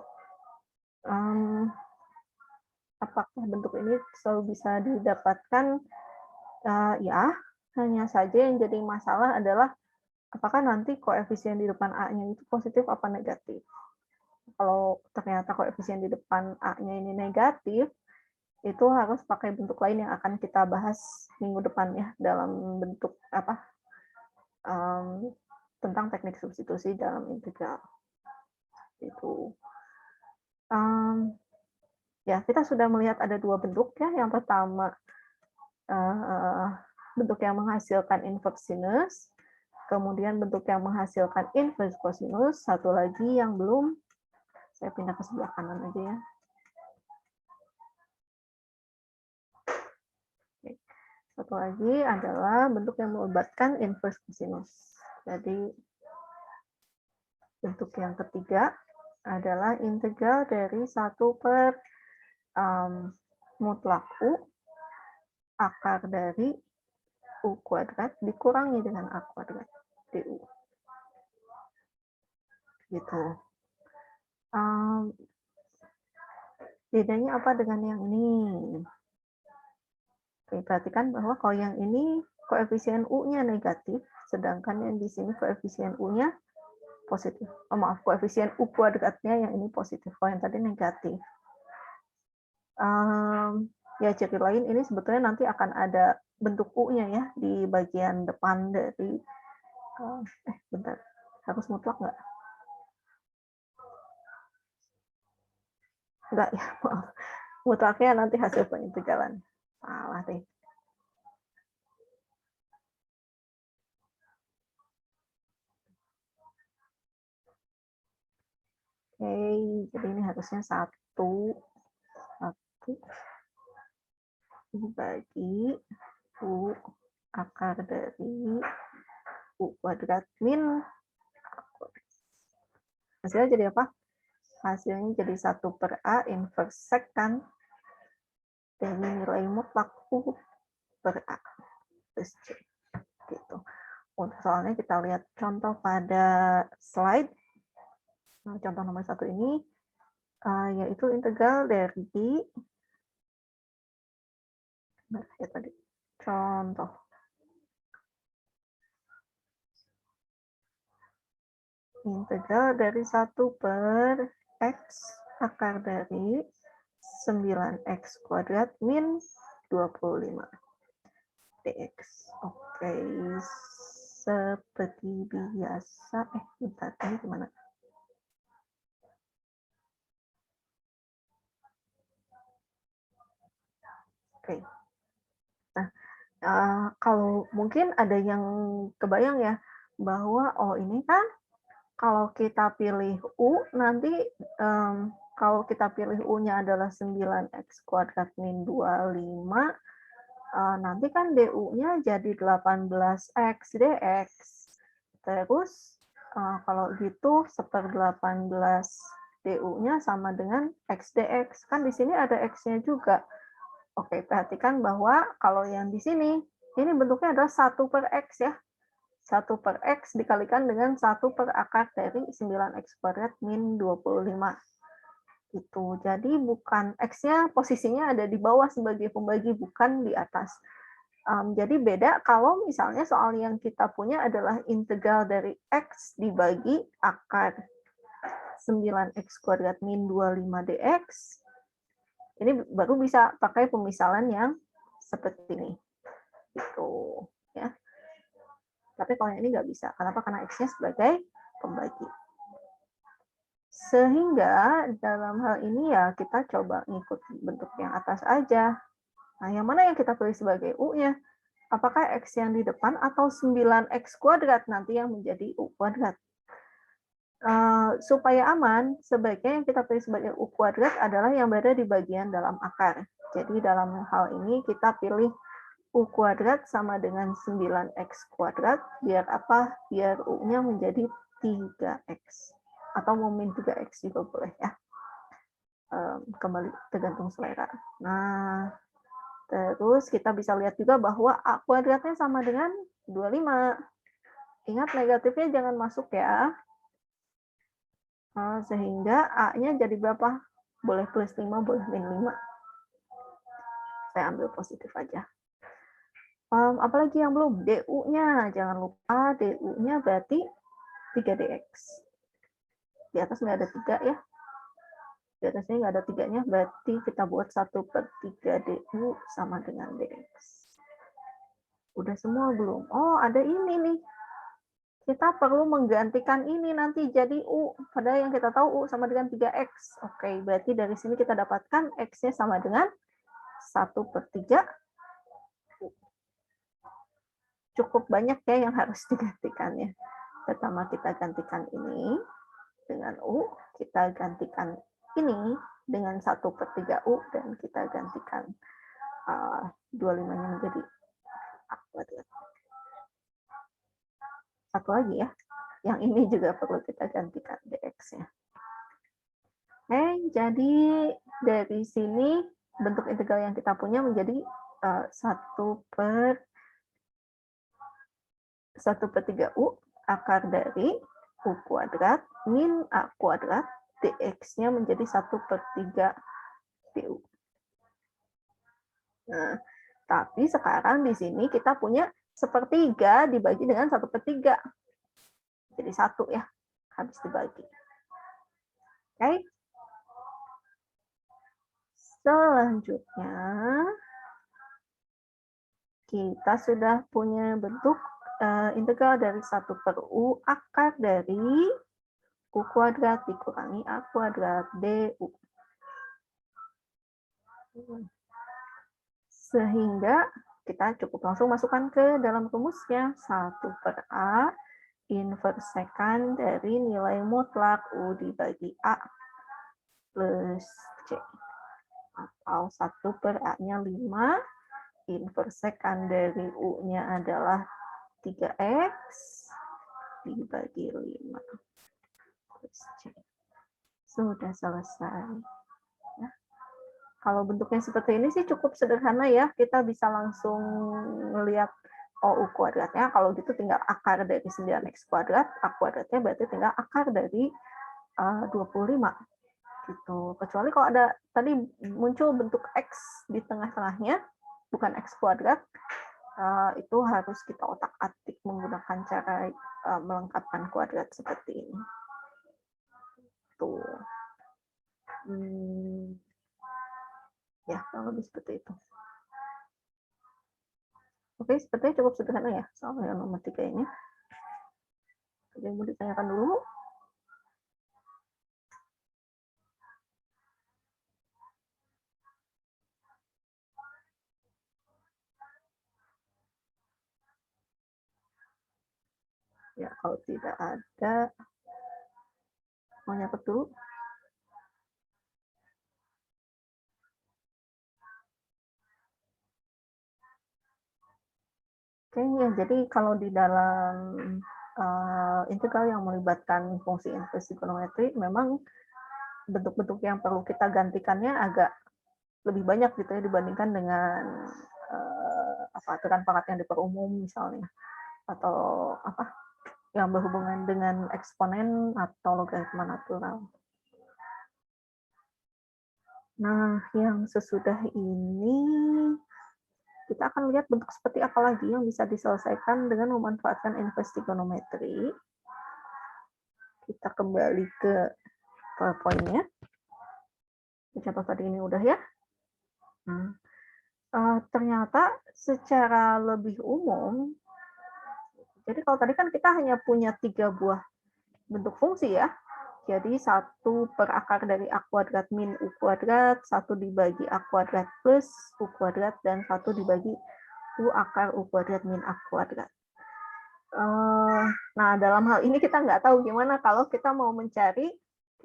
Apakah bentuk ini selalu bisa didapatkan? Ya, hanya saja yang jadi masalah adalah apakah nanti koefisien di depan A-nya itu positif apa negatif. Kalau ternyata koefisien di depan A-nya ini negatif, itu harus pakai bentuk lain yang akan kita bahas minggu depan ya, dalam bentuk tentang teknik substitusi dalam integral. Itu. Ya, kita sudah melihat ada 2 bentuk ya. Yang pertama, bentuk yang menghasilkan inverse sinus, kemudian bentuk yang menghasilkan inverse cosinus, satu lagi yang belum, saya pindah ke sebelah kanan aja ya. Satu lagi adalah bentuk yang melibatkan inverse cosinus. Jadi bentuk yang ketiga adalah integral dari 1 per mutlak U akar dari U kuadrat dikurangi dengan A kuadrat DU. Gitu. Bedanya apa dengan yang ini? Oke, perhatikan bahwa kalau yang ini koefisien U-nya negatif, sedangkan yang di sini koefisien U-nya positif. Maaf, koefisien U kuadratnya yang ini positif, kalau yang tadi negatif. Ya, ciri lain ini sebetulnya nanti akan ada bentuk U-nya ya di bagian depan dari Bentar, harus mutlak nggak? Enggak ya, maaf. Mutlaknya nanti hasil pengintegralan. Salah deh. Oke, jadi ini harusnya 1 dibagi U akar dari U kuadrat min. Hasilnya jadi apa? Hasilnya jadi 1/A inverse sek kan? Dari nilai mutlak U per A plus C. Gitu. Untuk soalnya kita lihat contoh pada slide. Nah, contoh nomor 1 ini yaitu integral dari ya tadi contoh integral dari 1/x akar dari 9x kuadrat min 25 dx. Oke, seperti biasa. Bentar, ini gimana? Oke. Nah, kalau mungkin ada yang kebayang ya, bahwa ini kan kalau kita pilih U, nanti kalau kita pilih U-nya adalah 9x kuadrat min 25, nanti kan DU-nya jadi 18x dx. Terus kalau gitu 1/18 DU-nya sama dengan x dx. Kan di sini ada x-nya juga. Oke, perhatikan bahwa kalau yang di sini, ini bentuknya adalah 1/x ya. 1/x dikalikan dengan 1 per akar dari 9x kuadrat min 25. Gitu. Jadi bukan x-nya posisinya ada di bawah sebagai pembagi, bukan di atas. Jadi beda kalau misalnya soal yang kita punya adalah integral dari x dibagi akar 9x kuadrat min 25 dx. Ini baru bisa pakai pemisalan yang seperti ini. Gitu. Ya. Tapi kalau yang ini nggak bisa. Kenapa? Karena x-nya sebagai pembagi. Sehingga dalam hal ini ya kita coba ngikut bentuk yang atas aja. Nah, yang mana yang kita pilih sebagai U-nya? Apakah X yang di depan atau 9X kuadrat nanti yang menjadi U kuadrat? Supaya aman, sebaiknya yang kita pilih sebagai U kuadrat adalah yang berada di bagian dalam akar. Jadi dalam hal ini kita pilih U kuadrat sama dengan 9X kuadrat. Biar apa? Biar U-nya menjadi 3X. Atau mau min 3X juga boleh ya. Kembali tergantung selera. Nah, terus kita bisa lihat juga bahwa A kuadratnya sama dengan 25. Ingat negatifnya jangan masuk ya. Sehingga A-nya jadi berapa? Boleh plus 5, boleh min 5. Saya ambil positif aja. Apalagi yang belum? DU-nya. Jangan lupa DU-nya berarti 3dx. Di atas nggak ada 3 ya. Di atasnya nggak ada 3-nya, berarti kita buat 1/3 DU sama dengan dx. Udah semua belum? Oh, ada ini nih. Kita perlu menggantikan ini nanti jadi U. Padahal yang kita tahu U sama dengan 3X. Oke, berarti dari sini kita dapatkan X-nya sama dengan 1/3 U. Cukup banyak ya yang harus digantikannya. Pertama kita gantikan ini dengan U. Kita gantikan ini dengan 1/3 U. Dan kita gantikan 25-nya menjadi A kuadrat. Satu lagi ya. Yang ini juga perlu kita gantikan dx-nya. Jadi dari sini bentuk integral yang kita punya menjadi 1/3 U akar dari U kuadrat min A kuadrat dx-nya menjadi 1/3 DU. Nah, tapi sekarang di sini kita punya 1/3 dibagi dengan 1/3. Jadi 1 ya, habis dibagi. Oke. Selanjutnya, kita sudah punya bentuk integral dari 1/u akar dari u kuadrat dikurangi a kuadrat du. Sehingga kita cukup langsung masukkan ke dalam rumusnya 1/a inversekan dari nilai mutlak u dibagi a plus c. Atau 1/a-nya 5, inversekan dari u-nya adalah 3x dibagi 5 plus c. Sudah selesai. Ya. Kalau bentuknya seperti ini sih cukup sederhana ya, kita bisa langsung melihat u kuadratnya, kalau gitu tinggal akar dari 9x kuadrat, a kuadratnya berarti tinggal akar dari 25. Gitu. Kecuali kalau ada tadi muncul bentuk x di tengah-tengahnya, bukan x kuadrat, itu harus kita otak-atik menggunakan cara melengkapkan kuadrat seperti ini. Tuh. Ya, kalau lebih seperti itu. Oke, sepertinya cukup sederhana ya, soal yang nomor 3 ini. Ada yang mau ditanyakan dulu? Ya, kalau tidak ada, mau nyatet dulu. Oke, ya, jadi kalau di dalam integral yang melibatkan fungsi inversi trigonometri, memang bentuk-bentuk yang perlu kita gantikannya agak lebih banyak gitu ya dibandingkan dengan aturan pangkat yang diperumum misalnya, atau yang berhubungan dengan eksponen atau logaritma natural. Nah, yang sesudah ini kita akan lihat bentuk seperti apa lagi yang bisa diselesaikan dengan memanfaatkan inversi trigonometri. Kita kembali ke PowerPoint-nya. Contoh tadi ini udah ya. Ternyata secara lebih umum, jadi kalau tadi kan kita hanya punya 3 buah bentuk fungsi ya. Jadi 1 per akar dari a kuadrat min u kuadrat, 1 dibagi a kuadrat plus u kuadrat, dan 1 dibagi u akar u kuadrat min a kuadrat. Nah, dalam hal ini kita nggak tahu gimana kalau kita mau mencari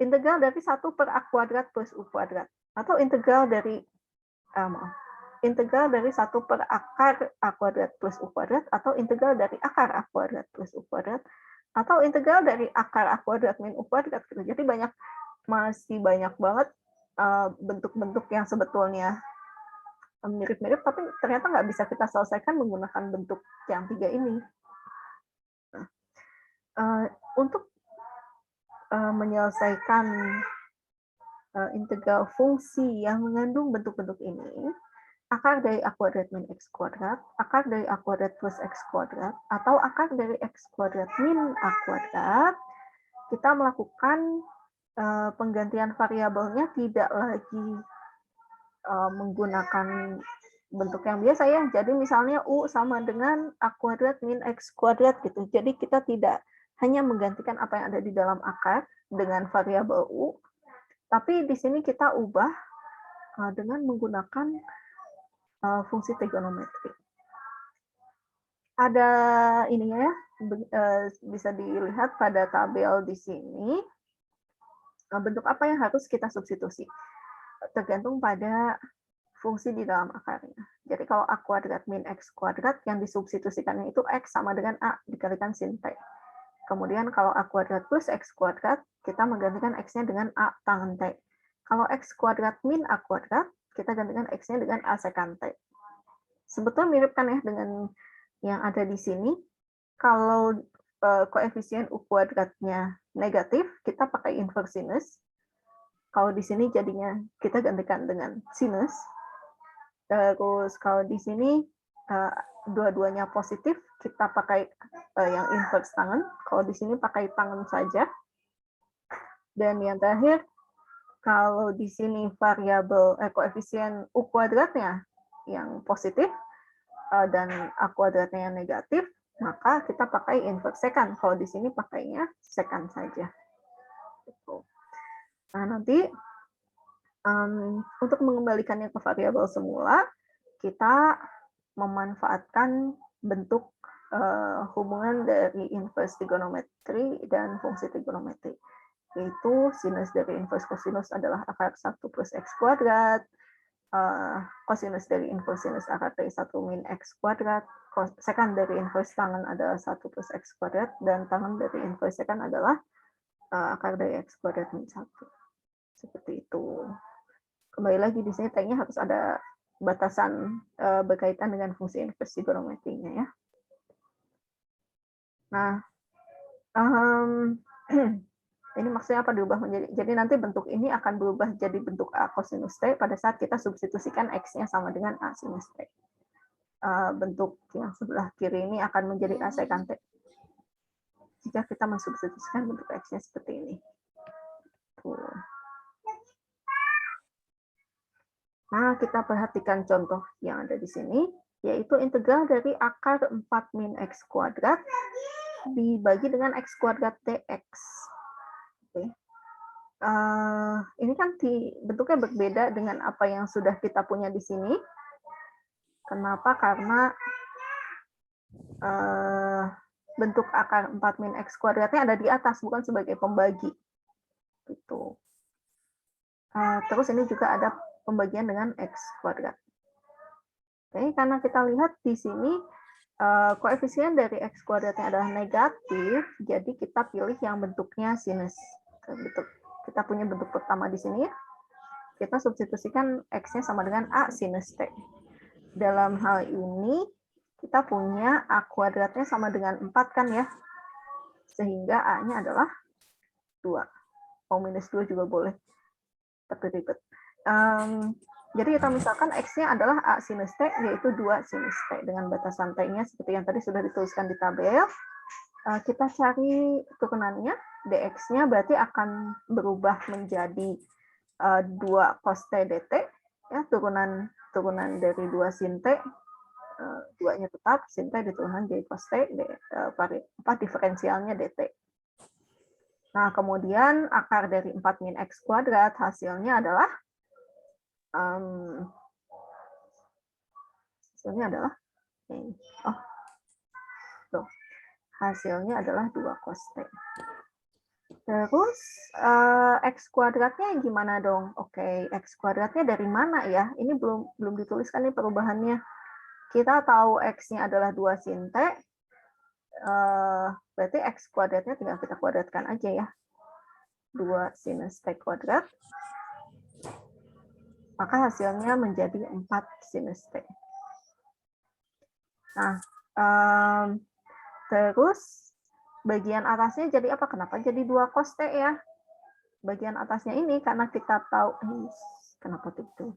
integral dari 1 per a kuadrat plus u kuadrat, atau integral dari integral dari 1 per akar a kuadrat plus u kuadrat, atau integral dari akar a kuadrat plus u kuadrat, atau integral dari akar a kuadrat min u kuadrat. Jadi masih banyak banget bentuk-bentuk yang sebetulnya mirip-mirip, tapi ternyata nggak bisa kita selesaikan menggunakan bentuk yang 3 ini. Untuk menyelesaikan integral fungsi yang mengandung bentuk-bentuk ini, akar dari a kuadrat min x kuadrat, akar dari a kuadrat plus x kuadrat, atau akar dari x kuadrat min a kuadrat, kita melakukan penggantian variabelnya tidak lagi menggunakan bentuk yang biasa ya. Jadi misalnya u sama dengan a kuadrat min x kuadrat gitu. Jadi kita tidak hanya menggantikan apa yang ada di dalam akar dengan variabel u, tapi di sini kita ubah dengan menggunakan fungsi trigonometri. Ada ininya ya, bisa dilihat pada tabel di sini bentuk apa yang harus kita substitusi, tergantung pada fungsi di dalam akarnya. Jadi kalau a kuadrat min x kuadrat, yang disubstitusikannya itu x sama dengan a dikalikan sin t. Kemudian kalau a kuadrat plus x kuadrat, kita menggantikan x-nya dengan a tangen t. Kalau x kuadrat min a kuadrat, kita gantikan x-nya dengan a sekant t. Sebetulnya mirip kan ya dengan yang ada di sini. Kalau koefisien u kuadratnya negatif, kita pakai inverse sinus. Kalau di sini jadinya kita gantikan dengan sinus. Terus kalau di sini dua-duanya positif, kita pakai yang inverse tangen. Kalau di sini pakai tangen saja. Dan yang terakhir, kalau di sini variabel koefisien u kuadratnya yang positif dan a kuadratnya yang negatif, maka kita pakai inverse secant. Kalau di sini pakainya secant saja. Nah, nanti untuk mengembalikannya ke variabel semula, kita memanfaatkan bentuk hubungan dari inverse trigonometri dan fungsi trigonometri, yaitu sinus dari inverse cosinus adalah akar 1 plus x kuadrat, cosinus dari inverse sinus akar dari 1 min x kuadrat, secant dari inverse tangen adalah 1 plus x kuadrat, dan tangen dari inverse secant adalah akar dari x kuadrat min 1. Seperti itu. Kembali lagi di sini T-nya harus ada batasan berkaitan dengan fungsi inverse trigonometrinya ya. Nah, ini maksudnya apa diubah menjadi? Jadi nanti bentuk ini akan berubah jadi bentuk A cosinus T pada saat kita substitusikan X-nya sama dengan A sinus T. Bentuk yang sebelah kiri ini akan menjadi A secant T. Jika kita mensubstitusikan bentuk X-nya seperti ini. Tuh. Nah, kita perhatikan contoh yang ada di sini, yaitu integral dari akar 4 min x kuadrat dibagi dengan x kuadrat dx. Oke. Ini kan bentuknya berbeda dengan apa yang sudah kita punya di sini. Kenapa? Karena bentuk akar 4 min x kuadratnya ada di atas, bukan sebagai pembagi. Gitu. Terus ini juga ada pembagian dengan x kuadrat. Oke, karena kita lihat di sini koefisien dari x kuadratnya adalah negatif, jadi kita pilih yang bentuknya sinus. Kita punya bentuk pertama di sini, kita substitusikan x-nya sama dengan a sinus t. Dalam hal ini kita punya a kuadratnya sama dengan 4 kan ya, sehingga a-nya adalah 2. Mau minus 2 juga boleh, tapi ribet. Jadi kita misalkan X-nya adalah A sinus T, yaitu 2 sinus T. Dengan batasan T-nya seperti yang tadi sudah dituliskan di tabel. Kita cari turunannya, dx-nya berarti akan berubah menjadi 2 cos T dt. Ya, turunan dari 2 sin T, 2-nya tetap, sin T diturunkan jadi cos T, diferensialnya dt. Nah, kemudian akar dari 4 min x kuadrat, hasilnya adalah hasilnya adalah 2 cos T. Terus x kuadratnya gimana dong? Oke, x kuadratnya dari mana ya? Ini belum dituliskan nih perubahannya. Kita tahu x-nya adalah 2 sin T, berarti x kuadratnya tinggal kita kuadratkan aja ya. 2 sinus T kuadrat. Maka hasilnya menjadi 4 sinus T. Nah, terus bagian atasnya jadi apa? Kenapa jadi 2 cos T ya? Bagian atasnya ini karena kita tahu, kenapa tuh?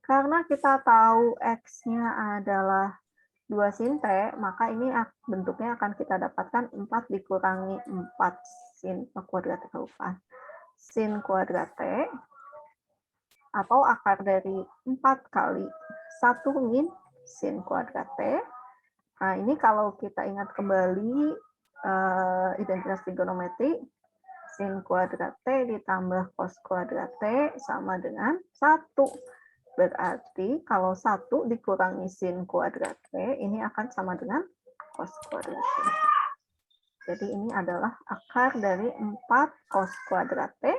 Karena kita tahu X-nya adalah 2 sin T, maka ini bentuknya akan kita dapatkan 4 dikurangi 4 sin kuadrat sin kuadrat T, atau akar dari 4 kali 1 min sin kuadrat T. Nah, ini kalau kita ingat kembali identitas trigonometri, sin kuadrat T ditambah cos kuadrat T sama dengan 1. Berarti kalau 1 dikurangi sin kuadrat T, ini akan sama dengan cos kuadrat T. Jadi ini adalah akar dari 4 cos kuadrat T.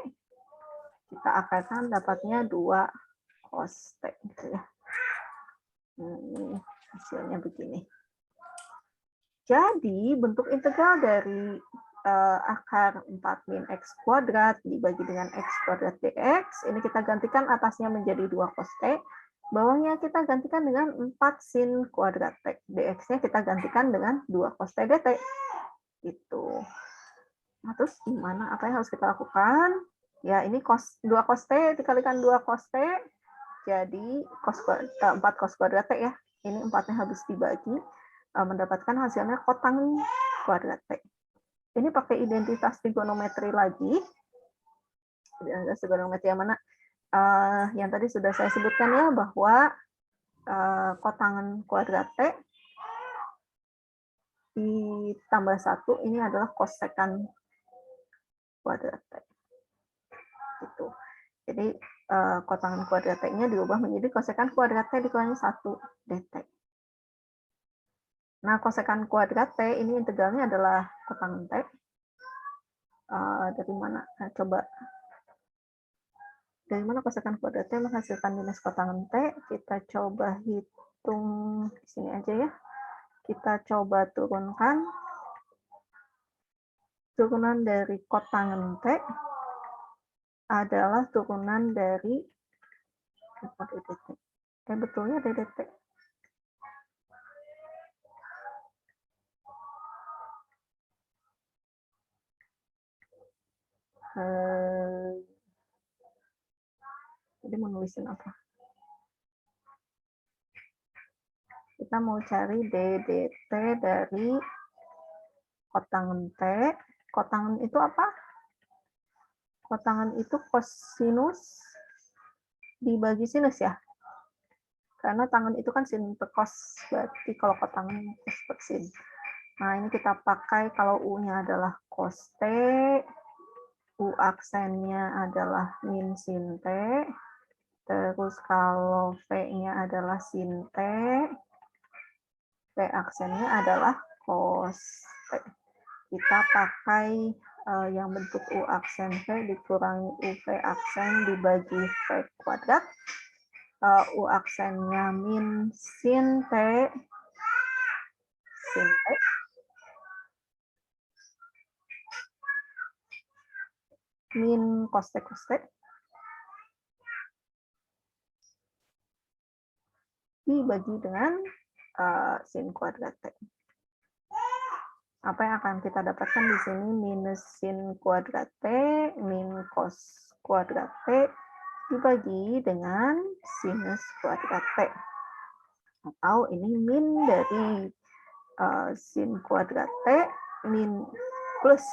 Kita akarkan dapatnya 2 cos T. Gitu ya. Hasilnya begini. Jadi bentuk integral dari akar 4 min x kuadrat dibagi dengan x kuadrat dx, ini kita gantikan atasnya menjadi 2 cos T, bawahnya kita gantikan dengan 4 sin kuadrat T, dx-nya kita gantikan dengan 2 cos T dt. Gitu. Nah, terus gimana? Apa yang harus kita lakukan? Ya, ini 2 cos T dikalikan 2 cos T, jadi 4 cos kuadrat T ya. Ini 4-nya habis dibagi, mendapatkan hasilnya cotangin kuadrat T. Ini pakai identitas trigonometri lagi. Identitas trigonometri yang mana? Yang tadi sudah saya sebutkan ya, bahwa kotangan kuadrat T ditambah 1 ini adalah kosekan kuadrat T. Gitu. Jadi kotangan kuadrat T-nya diubah menjadi kosekan kuadrat T dikurangi 1 dt. Nah, kosekan kuadrat T ini integralnya adalah kotangan T. Dari mana? Nah, coba. Dari mana kosekan kuadrat T menghasilkan minus kotangan T? Kita coba hitung di sini aja ya. Kita coba turunkan. Turunan dari kotangan T adalah turunan dari DDT. Betulnya DDT. Jadi mau nulisin apa? Kita mau cari DDT dari kotangan T. Kotangan itu apa? Kotangan itu kosinus dibagi sinus ya. Karena tangan itu kan sin per cos, berarti kalau kotangan cos per sin. Nah, ini kita pakai kalau U-nya adalah cos T, U aksennya adalah min sin T, terus kalau V-nya adalah sin T, T aksennya adalah cos T. Kita pakai yang bentuk U aksen V dikurangi UV aksen dibagi V kuadrat. U aksennya min sin T, sin T. Min cos T, cos T. Dibagi dengan sin kuadrat T. Apa yang akan kita dapatkan di sini? Minus sin kuadrat T, min cos kuadrat T, dibagi dengan sinus kuadrat T. Atau ini min dari sin kuadrat T, min plus,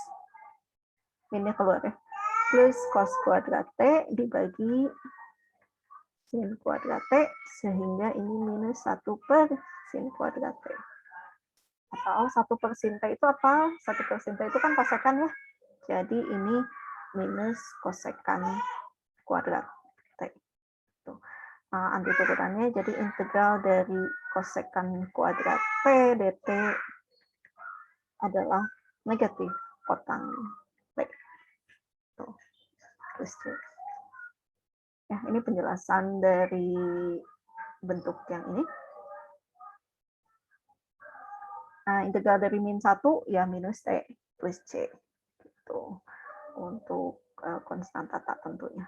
minnya keluar ya, plus cos kuadrat T dibagi sin kuadrat T, sehingga ini minus 1 per sin kuadrat T. Atau 1 per sin T itu apa? 1 per sin T itu kan kosekan ya. Jadi ini minus kosekan kuadrat T. Tuh. Anti turutannya jadi integral dari kosekan kuadrat T dt adalah negatif kotan T. Tuh. Terus, ya, ini penjelasan dari bentuk yang ini. Nah, integral dari min 1 ya minus T plus C. Gitu. Untuk konstanta tak tentunya.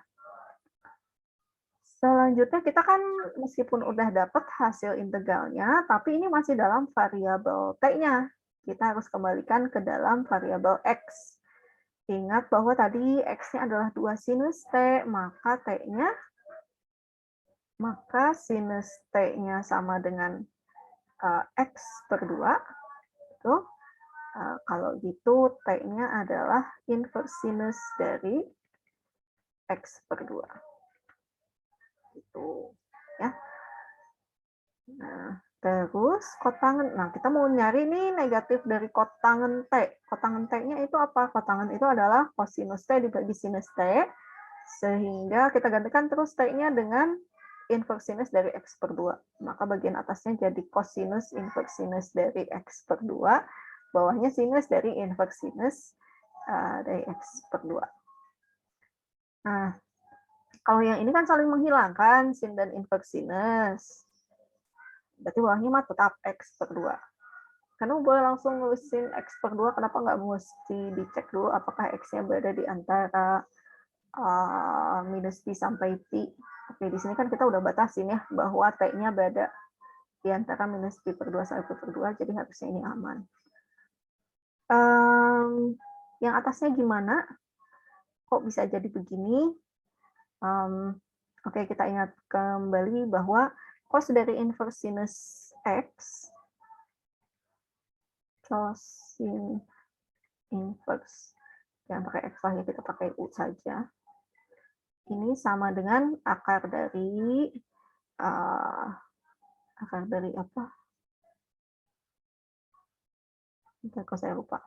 Selanjutnya kita kan meskipun udah dapat hasil integralnya, tapi ini masih dalam variabel T-nya. Kita harus kembalikan ke dalam variabel X. Ingat bahwa tadi X-nya adalah 2 sinus T, maka T-nya, maka sinus T-nya sama dengan X per 2. Itu, kalau gitu T-nya adalah inverse sinus dari X per 2. Gitu. Ya. Nah, terus kotangan. Nah, kita mau nyari nih negatif dari kotangan T. Kotangan T-nya itu apa? Kotangan itu adalah kosinus T dibagi sinus T. Sehingga kita gantikan terus T-nya dengan inverse sinus dari X per 2. Maka bagian atasnya jadi kosinus inverse sinus dari X per 2. Bawahnya sinus dari inverse sinus dari X per 2. Nah, kalau yang ini kan saling menghilangkan sin dan inverse sinus. Berarti bawahnya mah tetap X per 2. Karena boleh langsung nulisin X per 2, kenapa nggak mesti dicek dulu apakah X-nya berada di antara minus Pi sampai Pi. Oke, di sini kan kita udah batasin ya, bahwa T-nya berada di antara minus Pi per 2 sampai Pi per 2, jadi harusnya ini aman. Yang atasnya gimana? Kok bisa jadi begini? Oke, kita ingat kembali bahwa cos dari inverse sinus X, cosin inverse, jangan pakai X lah ya, kita pakai U saja. Ini sama dengan akar dari apa? Kok saya lupa.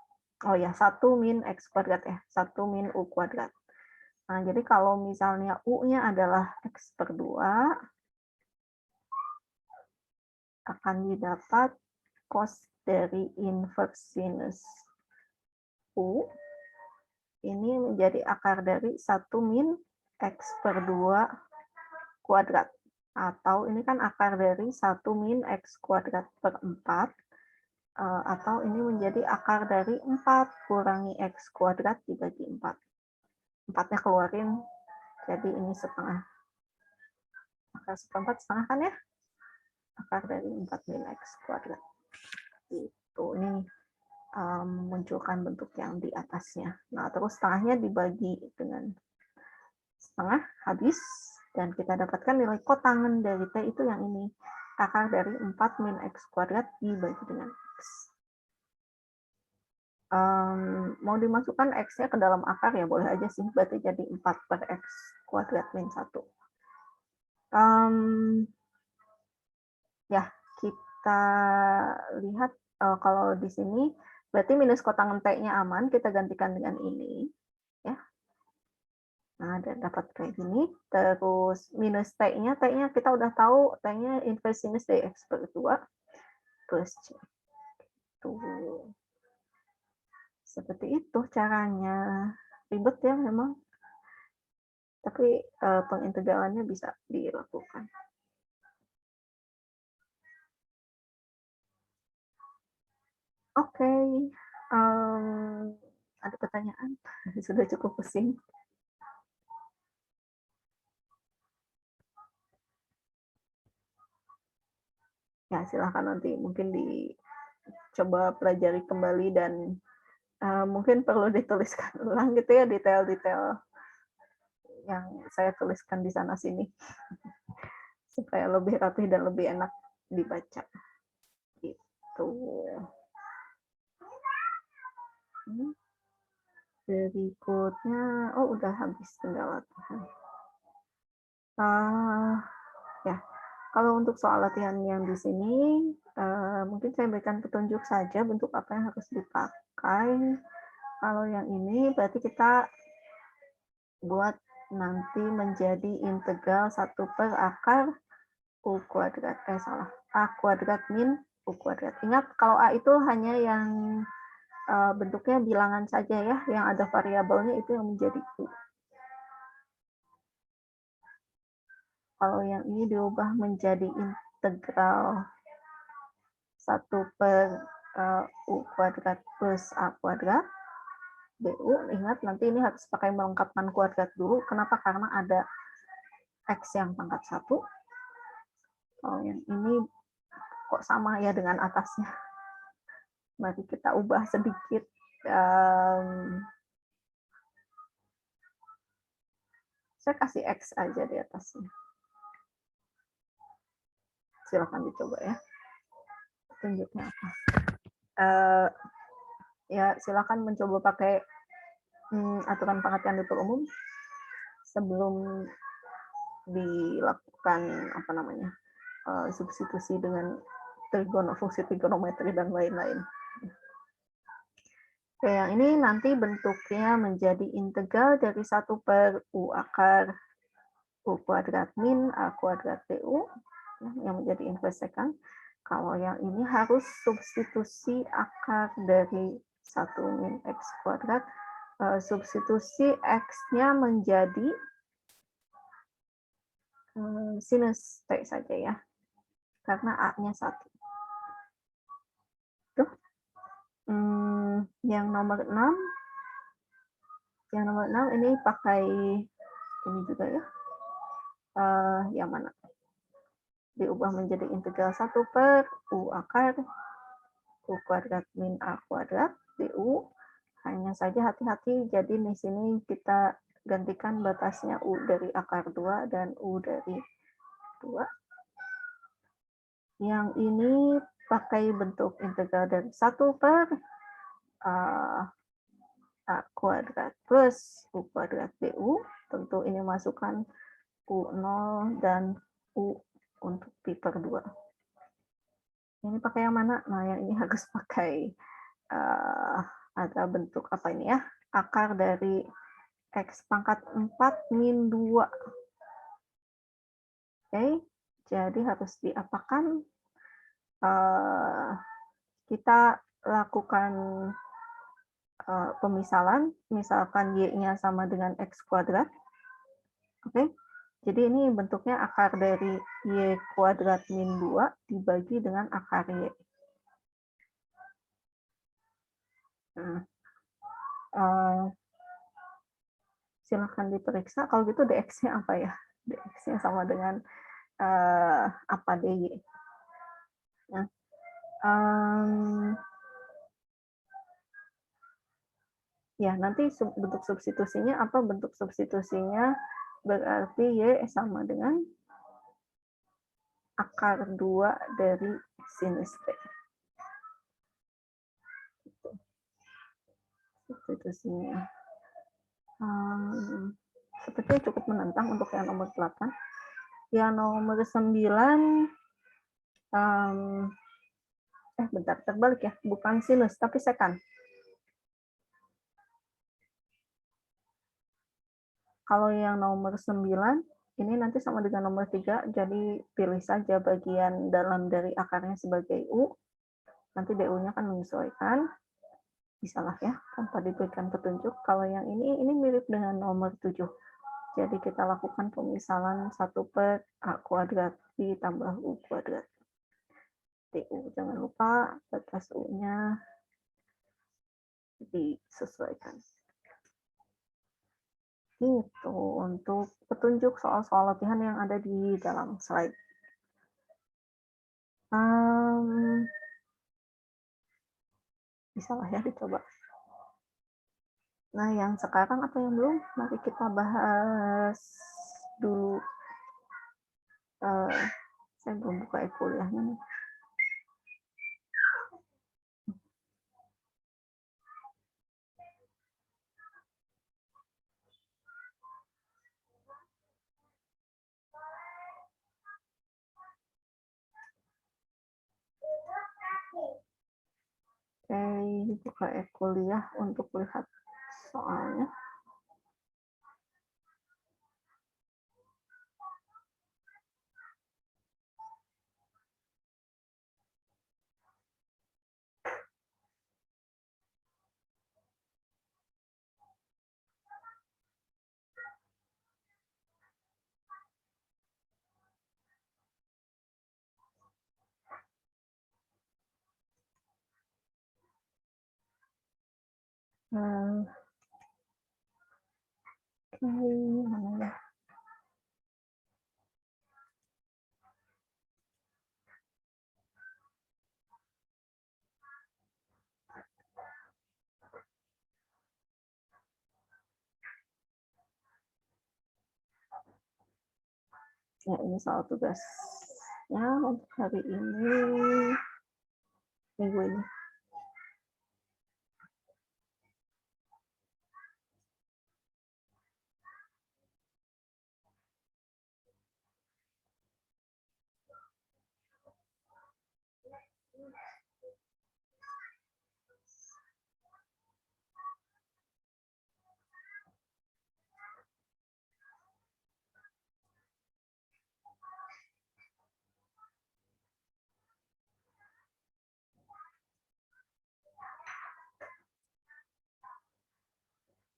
Oh ya, 1 min X kuadrat ya, 1 min U kuadrat. Nah, jadi kalau misalnya U-nya adalah X per 2, akan didapat cos dari inverse sinus U, ini menjadi akar dari 1 min X per 2 kuadrat. Atau ini kan akar dari 1 min X kuadrat per 4, atau ini menjadi akar dari 4 kurangi X kuadrat dibagi 4. 4-nya keluarin, jadi ini setengah. Akar seperempat setengah kan ya? Akar dari 4 min X kuadrat. Itu, ini memunculkan bentuk yang di atasnya. Nah, terus setengahnya dibagi dengan setengah, habis, dan kita dapatkan nilai kotangen dari T itu yang ini. Akar dari 4 min X kuadrat dibagi dengan X. Mau dimasukkan X-nya ke dalam akar ya boleh aja sih, berarti jadi 4 per X kuadrat min 1. Ya, kita lihat kalau di sini berarti minus kotangen T-nya aman, kita gantikan dengan ini. Ya. Nah, dapat kayak gini. Terus minus T-nya kita udah tahu, T-nya inverse sinus dari X per 2 plus C. Tuh. Seperti itu caranya. Ribet ya memang. Tapi pengintegralannya bisa dilakukan. Oke. Ada pertanyaan? Sudah cukup pusing. Ya, silahkan nanti mungkin dicoba pelajari kembali dan mungkin perlu dituliskan ulang gitu ya detail-detail yang saya tuliskan di sana sini supaya lebih rapi dan lebih enak dibaca. Gitu. Berikutnya, oh udah habis tinggal latihan. Ya, kalau untuk soal latihan yang di sini, mungkin saya berikan petunjuk saja bentuk apa yang harus dipakai. Kalau yang ini berarti kita buat nanti menjadi integral 1 per akar U kuadrat. A kuadrat min U kuadrat. Ingat, kalau A itu hanya yang bentuknya bilangan saja ya, yang ada variabelnya itu yang menjadi U. Kalau yang ini diubah menjadi integral 1 per U kuadrat plus A kuadrat, BU, ingat nanti ini harus pakai melengkapkan kuadrat dulu. Kenapa? Karena ada X yang pangkat 1. Kalau yang ini kok sama ya dengan atasnya. Mari kita ubah sedikit. Saya kasih X aja di atasnya. Silakan dicoba ya. Tunjuknya apa. Ya, silakan mencoba pakai aturan pengatian dapur umum sebelum dilakukan substitusi dengan fungsi trigonometri dan lain-lain. Oke, yang ini nanti bentuknya menjadi integral dari 1 per U akar U kuadrat min A kuadrat DU, yang menjadi inverse sekant. Kalau yang ini harus substitusi akar dari 1 min X kuadrat, substitusi X-nya menjadi sinus T saja ya, karena A-nya 1. Tuh. Yang nomor 6 ini pakai ini juga ya. Yang mana? Diubah menjadi integral 1 per U akar U kuadrat min A kuadrat DU. Hanya saja hati-hati, jadi di sini kita gantikan batasnya U dari akar 2 dan U dari 2. Yang ini pakai bentuk integral dari 1 per A kuadrat plus U kuadrat DU. Tentu ini masukkan U0 dan U untuk pi per 2. Ini pakai yang mana? Nah, yang ini harus pakai ada bentuk apa ini ya? Akar dari X pangkat 4 min 2. Oke, jadi harus diapakan? Kita lakukan pemisalan, misalkan Y-nya sama dengan X kuadrat. Oke, jadi ini bentuknya akar dari Y kuadrat min 2 dibagi dengan akar Y. Nah, silahkan diperiksa, kalau gitu dx-nya apa ya? Dx-nya sama dengan apa dy. Nah, ya nanti bentuk substitusinya apa? Bentuk substitusinya berarti y sama dengan akar 2 dari sinus t. Substitusinya. Sepertinya cukup menantang untuk yang nomor 8. Yang nomor 9, bentar, terbalik ya, bukan sinus, tapi sekan. Kalau yang nomor 9, ini nanti sama dengan nomor 3, jadi pilih saja bagian dalam dari akarnya sebagai U, nanti DU-nya akan menyesuaikan, bisa lah ya, tanpa diberikan petunjuk. Kalau yang ini mirip dengan nomor 7, jadi kita lakukan pemisalan 1 per A kuadrat ditambah U kuadrat. DU, jangan lupa batas U-nya disesuaikan. Gitu untuk petunjuk soal-soal latihan yang ada di dalam slide. Bisa lah ya dicoba. Nah, yang sekarang atau yang belum, mari kita bahas dulu. Saya belum buka e-kuliahnya nih. Oke, buka e-kuliah untuk lihat soalnya. Oke, mana ya? Ya, ini soal tugasnya untuk hari ini, minggu ini.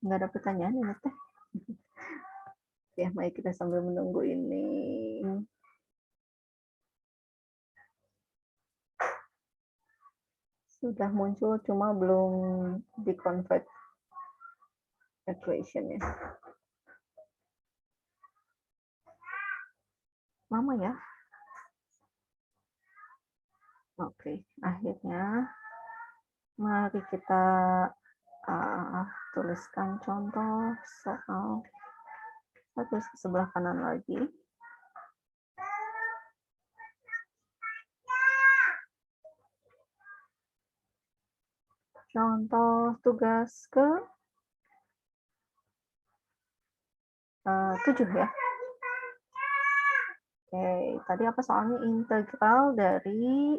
Nggak ada pertanyaan ini teh. Ya, mari kita sambil menunggu ini. Sudah muncul, cuma belum di-convert equation-nya. Lama ya. Oke, akhirnya mari kita tuliskan contoh soal. Saya tulis ke sebelah kanan lagi. Contoh tugas ke 7 ya. Oke, tadi apa soalnya? Integral dari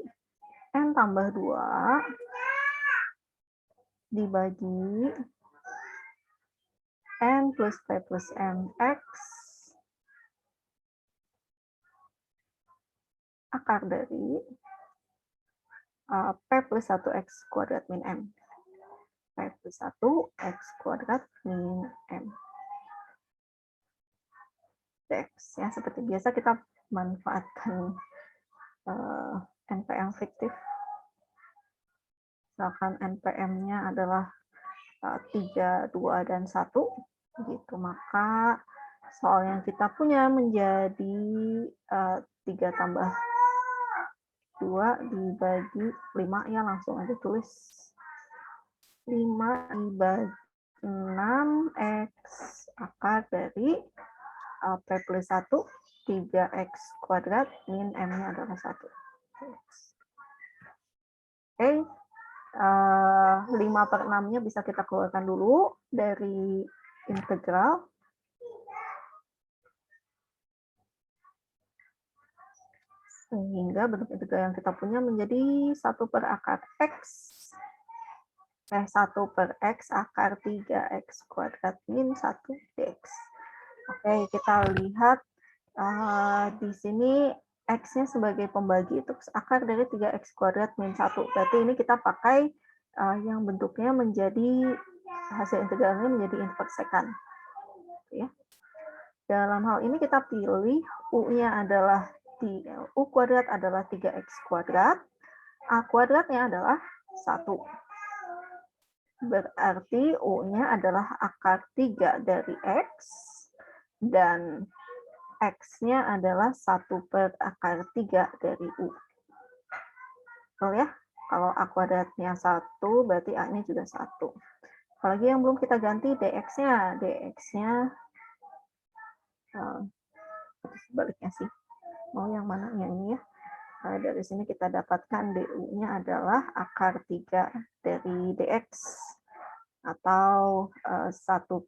n tambah 2 dibagi N plus P plus MX akar dari P plus 1X kuadrat min M. P plus 1X kuadrat min M. Dx. Ya, seperti biasa kita manfaatkan NPM fiktif. Misalkan NPM-nya adalah 3, 2, dan 1. Gitu. Maka soal yang kita punya menjadi 3 tambah 2 dibagi 5, ya langsung aja tulis 5 dibagi 6X akar dari P plus 1, 3X kuadrat min M-nya adalah 1. Oke, 5/6-nya bisa kita keluarkan dulu dari integral. Sehingga bentuk integral yang kita punya menjadi 1 per akar X. 1 per X akar 3X kuadrat min 1 dx. Oke, kita lihat di sini X-nya sebagai pembagi itu akar dari 3X kuadrat min 1. Berarti ini kita pakai yang bentuknya menjadi, hasil integralnya menjadi inverse secant. Ya. Dalam hal ini kita pilih U-nya adalah U kuadrat adalah 3X kuadrat, A kuadratnya adalah 1. Berarti U-nya adalah akar 3 dari X, dan X-nya adalah 1 per akar 3 dari U. Betul ya? Kalau A kuadratnya 1, berarti A-nya juga 1. Apalagi yang belum kita ganti dx-nya. Dx-nya, sebaliknya sih. Mau yang mana? Yang ini ya. Dari sini kita dapatkan du-nya adalah akar 3 dari dx. Atau 1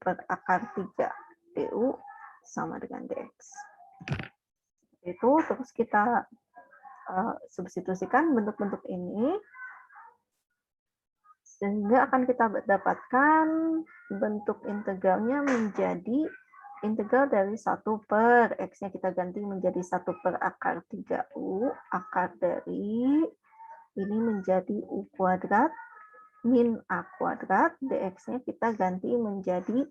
per akar 3 du sama dengan dx. Itu terus kita substitusikan bentuk-bentuk ini, sehingga akan kita dapatkan bentuk integralnya menjadi integral dari 1 per X-nya kita ganti menjadi 1 per akar 3U, akar dari ini menjadi U kuadrat min A kuadrat, dx-nya kita ganti menjadi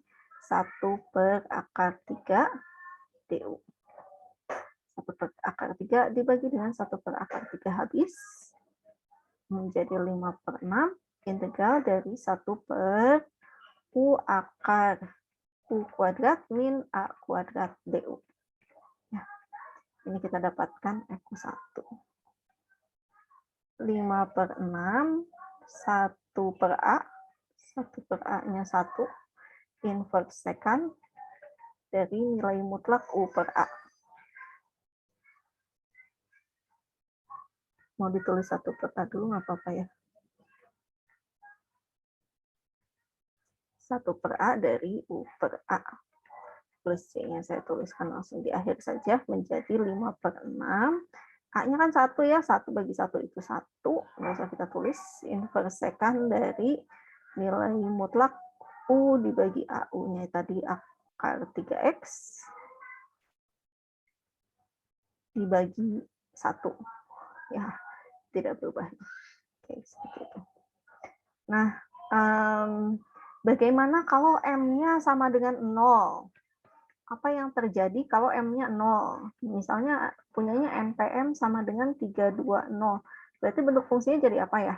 1 per akar 3 du. 1 per akar 3 dibagi dengan 1 per akar 3 habis, menjadi 5/6 integral dari 1 per U akar U kuadrat min A kuadrat du. Ya, ini kita dapatkan X 1. 5/6, 1 per A, 1 per A-nya 1, inverse secant dari nilai mutlak U per A. Mau ditulis 1 per A dulu, nggak apa-apa ya. 1 per A dari U per A. Plus C-nya saya tuliskan langsung di akhir saja, menjadi 5/6. A-nya kan 1 ya, 1 bagi 1 itu 1. Nggak usah kita tulis. Inverse secant dari nilai mutlak U dibagi A. U-nya tadi akar 3X dibagi 1. Ya, tidak berubah. Oke, seperti itu. Nah, bagaimana kalau M-nya sama dengan 0? Apa yang terjadi kalau M-nya 0? Misalnya punyanya NPM sama dengan 320. Berarti bentuk fungsinya jadi apa ya?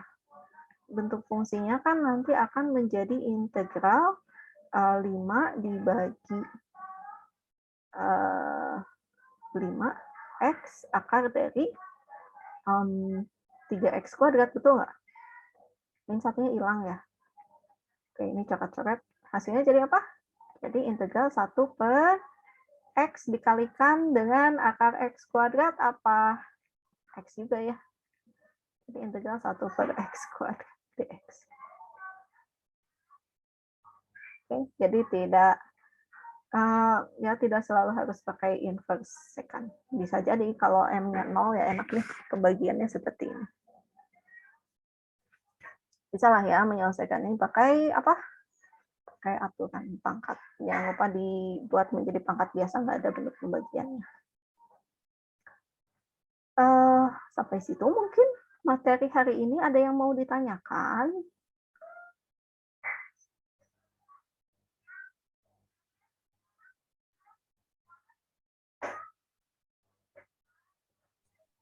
Bentuk fungsinya kan nanti akan menjadi integral 5 dibagi 5X akar dari 3X kuadrat, betul nggak? Ini satunya hilang ya. Oke, ini coret-coret. Hasilnya jadi apa? Jadi integral 1 per X dikalikan dengan akar X kuadrat apa? X juga ya. Jadi integral 1 per X kuadrat dx. Oke, jadi tidak selalu harus pakai inverse secant. Bisa jadi kalau M-nya 0 ya enak nih pembagiannya seperti ini. Bisa lah ya menyelesaikan ini pakai apa? Pakai aturan pangkat. Jangan lupa dibuat menjadi pangkat biasa, nggak ada bentuk pembagiannya. Sampai situ mungkin materi hari ini ada yang mau ditanyakan?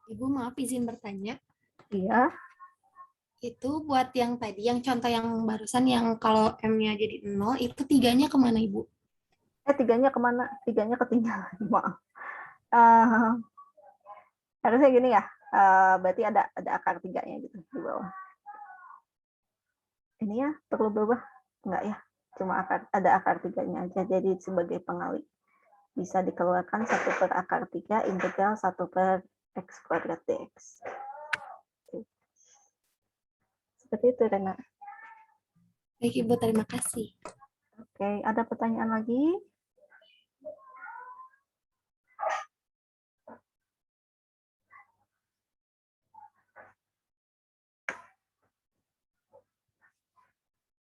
Ibu maaf izin bertanya. Iya. Itu buat yang tadi, yang contoh yang barusan yang kalau M-nya jadi 0, itu 3-nya kemana Ibu? 3-nya kemana? 3-nya ketinggalan, maaf. Harusnya gini ya, berarti ada akar 3-nya gitu di bawah. Ini ya perlu berubah? Enggak ya, cuma ada akar 3-nya aja, jadi sebagai pengali. Bisa dikeluarkan 1/akar 3 integral 1/x² dx. Seperti itu, Rena. Baik Ibu, terima kasih. Oke, ada pertanyaan lagi?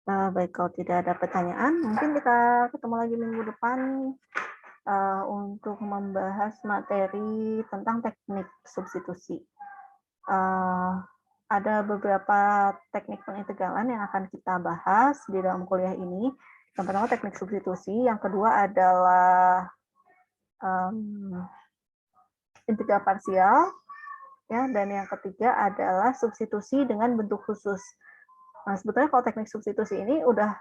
Baik, kalau tidak ada pertanyaan, mungkin kita ketemu lagi minggu depan untuk membahas materi tentang teknik substitusi. Ada beberapa teknik pengintegralan yang akan kita bahas di dalam kuliah ini. Yang pertama teknik substitusi, yang kedua adalah integral parsial, ya, dan yang ketiga adalah substitusi dengan bentuk khusus. Nah, sebetulnya kalau teknik substitusi ini udah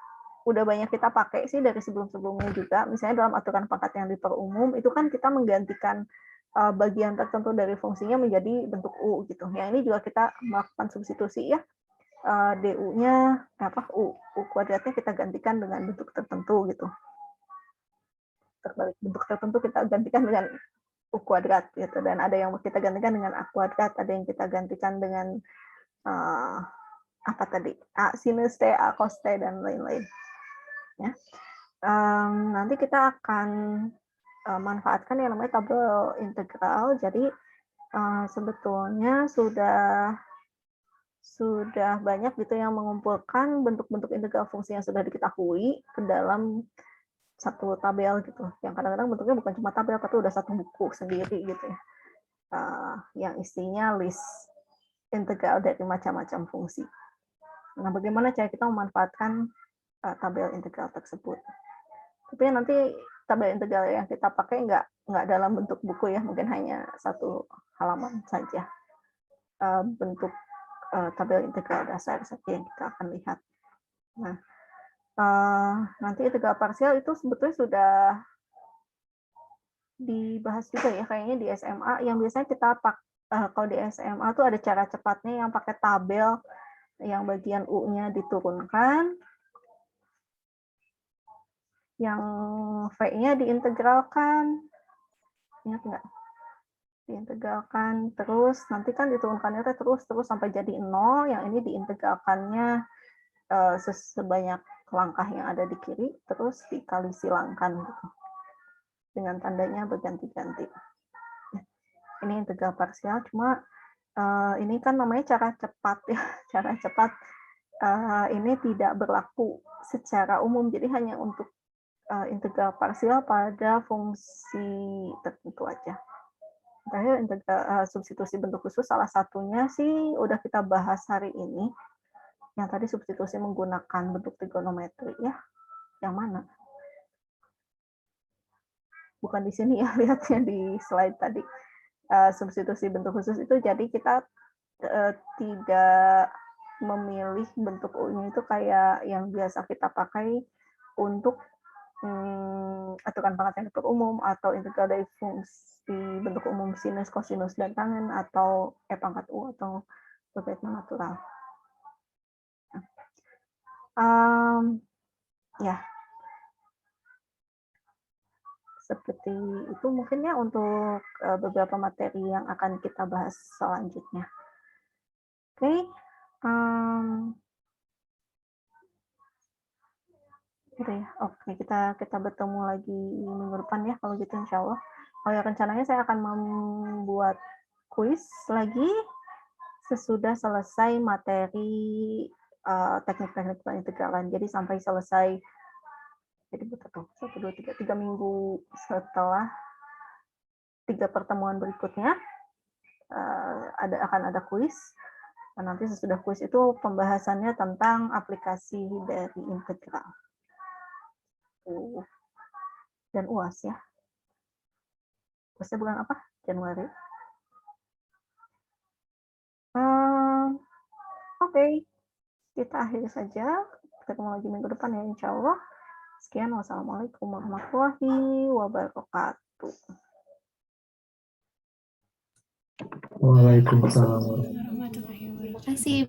banyak kita pakai sih dari sebelum-sebelumnya juga. Misalnya dalam aturan pangkat yang diperumum itu kan kita menggantikan bagian tertentu dari fungsinya menjadi bentuk U gitu. Yang ini juga kita melakukan substitusi ya. DU-nya U kuadratnya kita gantikan dengan bentuk tertentu gitu. Terbalik bentuk tertentu kita gantikan dengan U kuadrat gitu, dan ada yang kita gantikan dengan A kuadrat, ada yang kita gantikan dengan apa tadi, A sinus T, A cos T, dan lain-lain. Ya. Nanti kita akan manfaatkan yang namanya tabel integral. Jadi sebetulnya sudah banyak gitu yang mengumpulkan bentuk-bentuk integral fungsi yang sudah diketahui ke dalam satu tabel gitu. Yang kadang-kadang bentuknya bukan cuma tabel, tapi udah satu buku sendiri gitu ya. Yang isinya list integral dari macam-macam fungsi. Nah, bagaimana cara kita memanfaatkan tabel integral tersebut? Tapi nanti tabel integral yang kita pakai nggak dalam bentuk buku ya, mungkin hanya satu halaman saja. Bentuk tabel integral dasar saja yang kita akan lihat. Nah, nanti integral parsial itu sebetulnya sudah dibahas juga ya kayaknya di SMA. Yang biasanya kita kalau di SMA tuh ada cara cepatnya yang pakai tabel yang bagian U-nya diturunkan, yang V-nya diintegralkan, ingat nggak? Diintegralkan terus, nanti kan diturunkannya terus sampai jadi 0, yang ini diintegralkannya sebanyak langkah yang ada di kiri, terus dikali silangkan gitu. Dengan tandanya berganti-ganti. Ini integral parsial, cuma ini kan namanya cara cepat ya, cara cepat ini tidak berlaku secara umum, jadi hanya untuk integral parsial pada fungsi tertentu aja. Terakhir integral substitusi bentuk khusus, salah satunya sih udah kita bahas hari ini, yang tadi substitusi menggunakan bentuk trigonometri ya. Yang mana? Bukan di sini ya, lihatnya di slide tadi. Substitusi bentuk khusus itu jadi kita tidak memilih bentuk U-nya itu kayak yang biasa kita pakai untuk aturan pangkat yang umum, atau integral dari fungsi bentuk umum sinus, kosinus, dan tangen, atau pangkat U, atau logaritma natural. Ya, seperti itu mungkin ya untuk beberapa materi yang akan kita bahas selanjutnya. Oke, gitu ya. Oke, kita bertemu lagi minggu depan ya kalau gitu, insya Allah. Oh ya, rencananya saya akan membuat kuis lagi sesudah selesai materi teknik-teknik integralan. Jadi sampai selesai. Jadi betul 1, 2, 3 minggu setelah 3 pertemuan berikutnya akan ada kuis. Dan nanti sesudah kuis itu pembahasannya tentang aplikasi dari integral. Dan UAS ya. UASnya bulan apa? Januari. Oke. Kita akhiri saja. Ketemu lagi minggu depan ya, insya Allah. Sekian, wassalamualaikum warahmatullahi wabarakatuh. Waalaikumsalam. Terima kasih.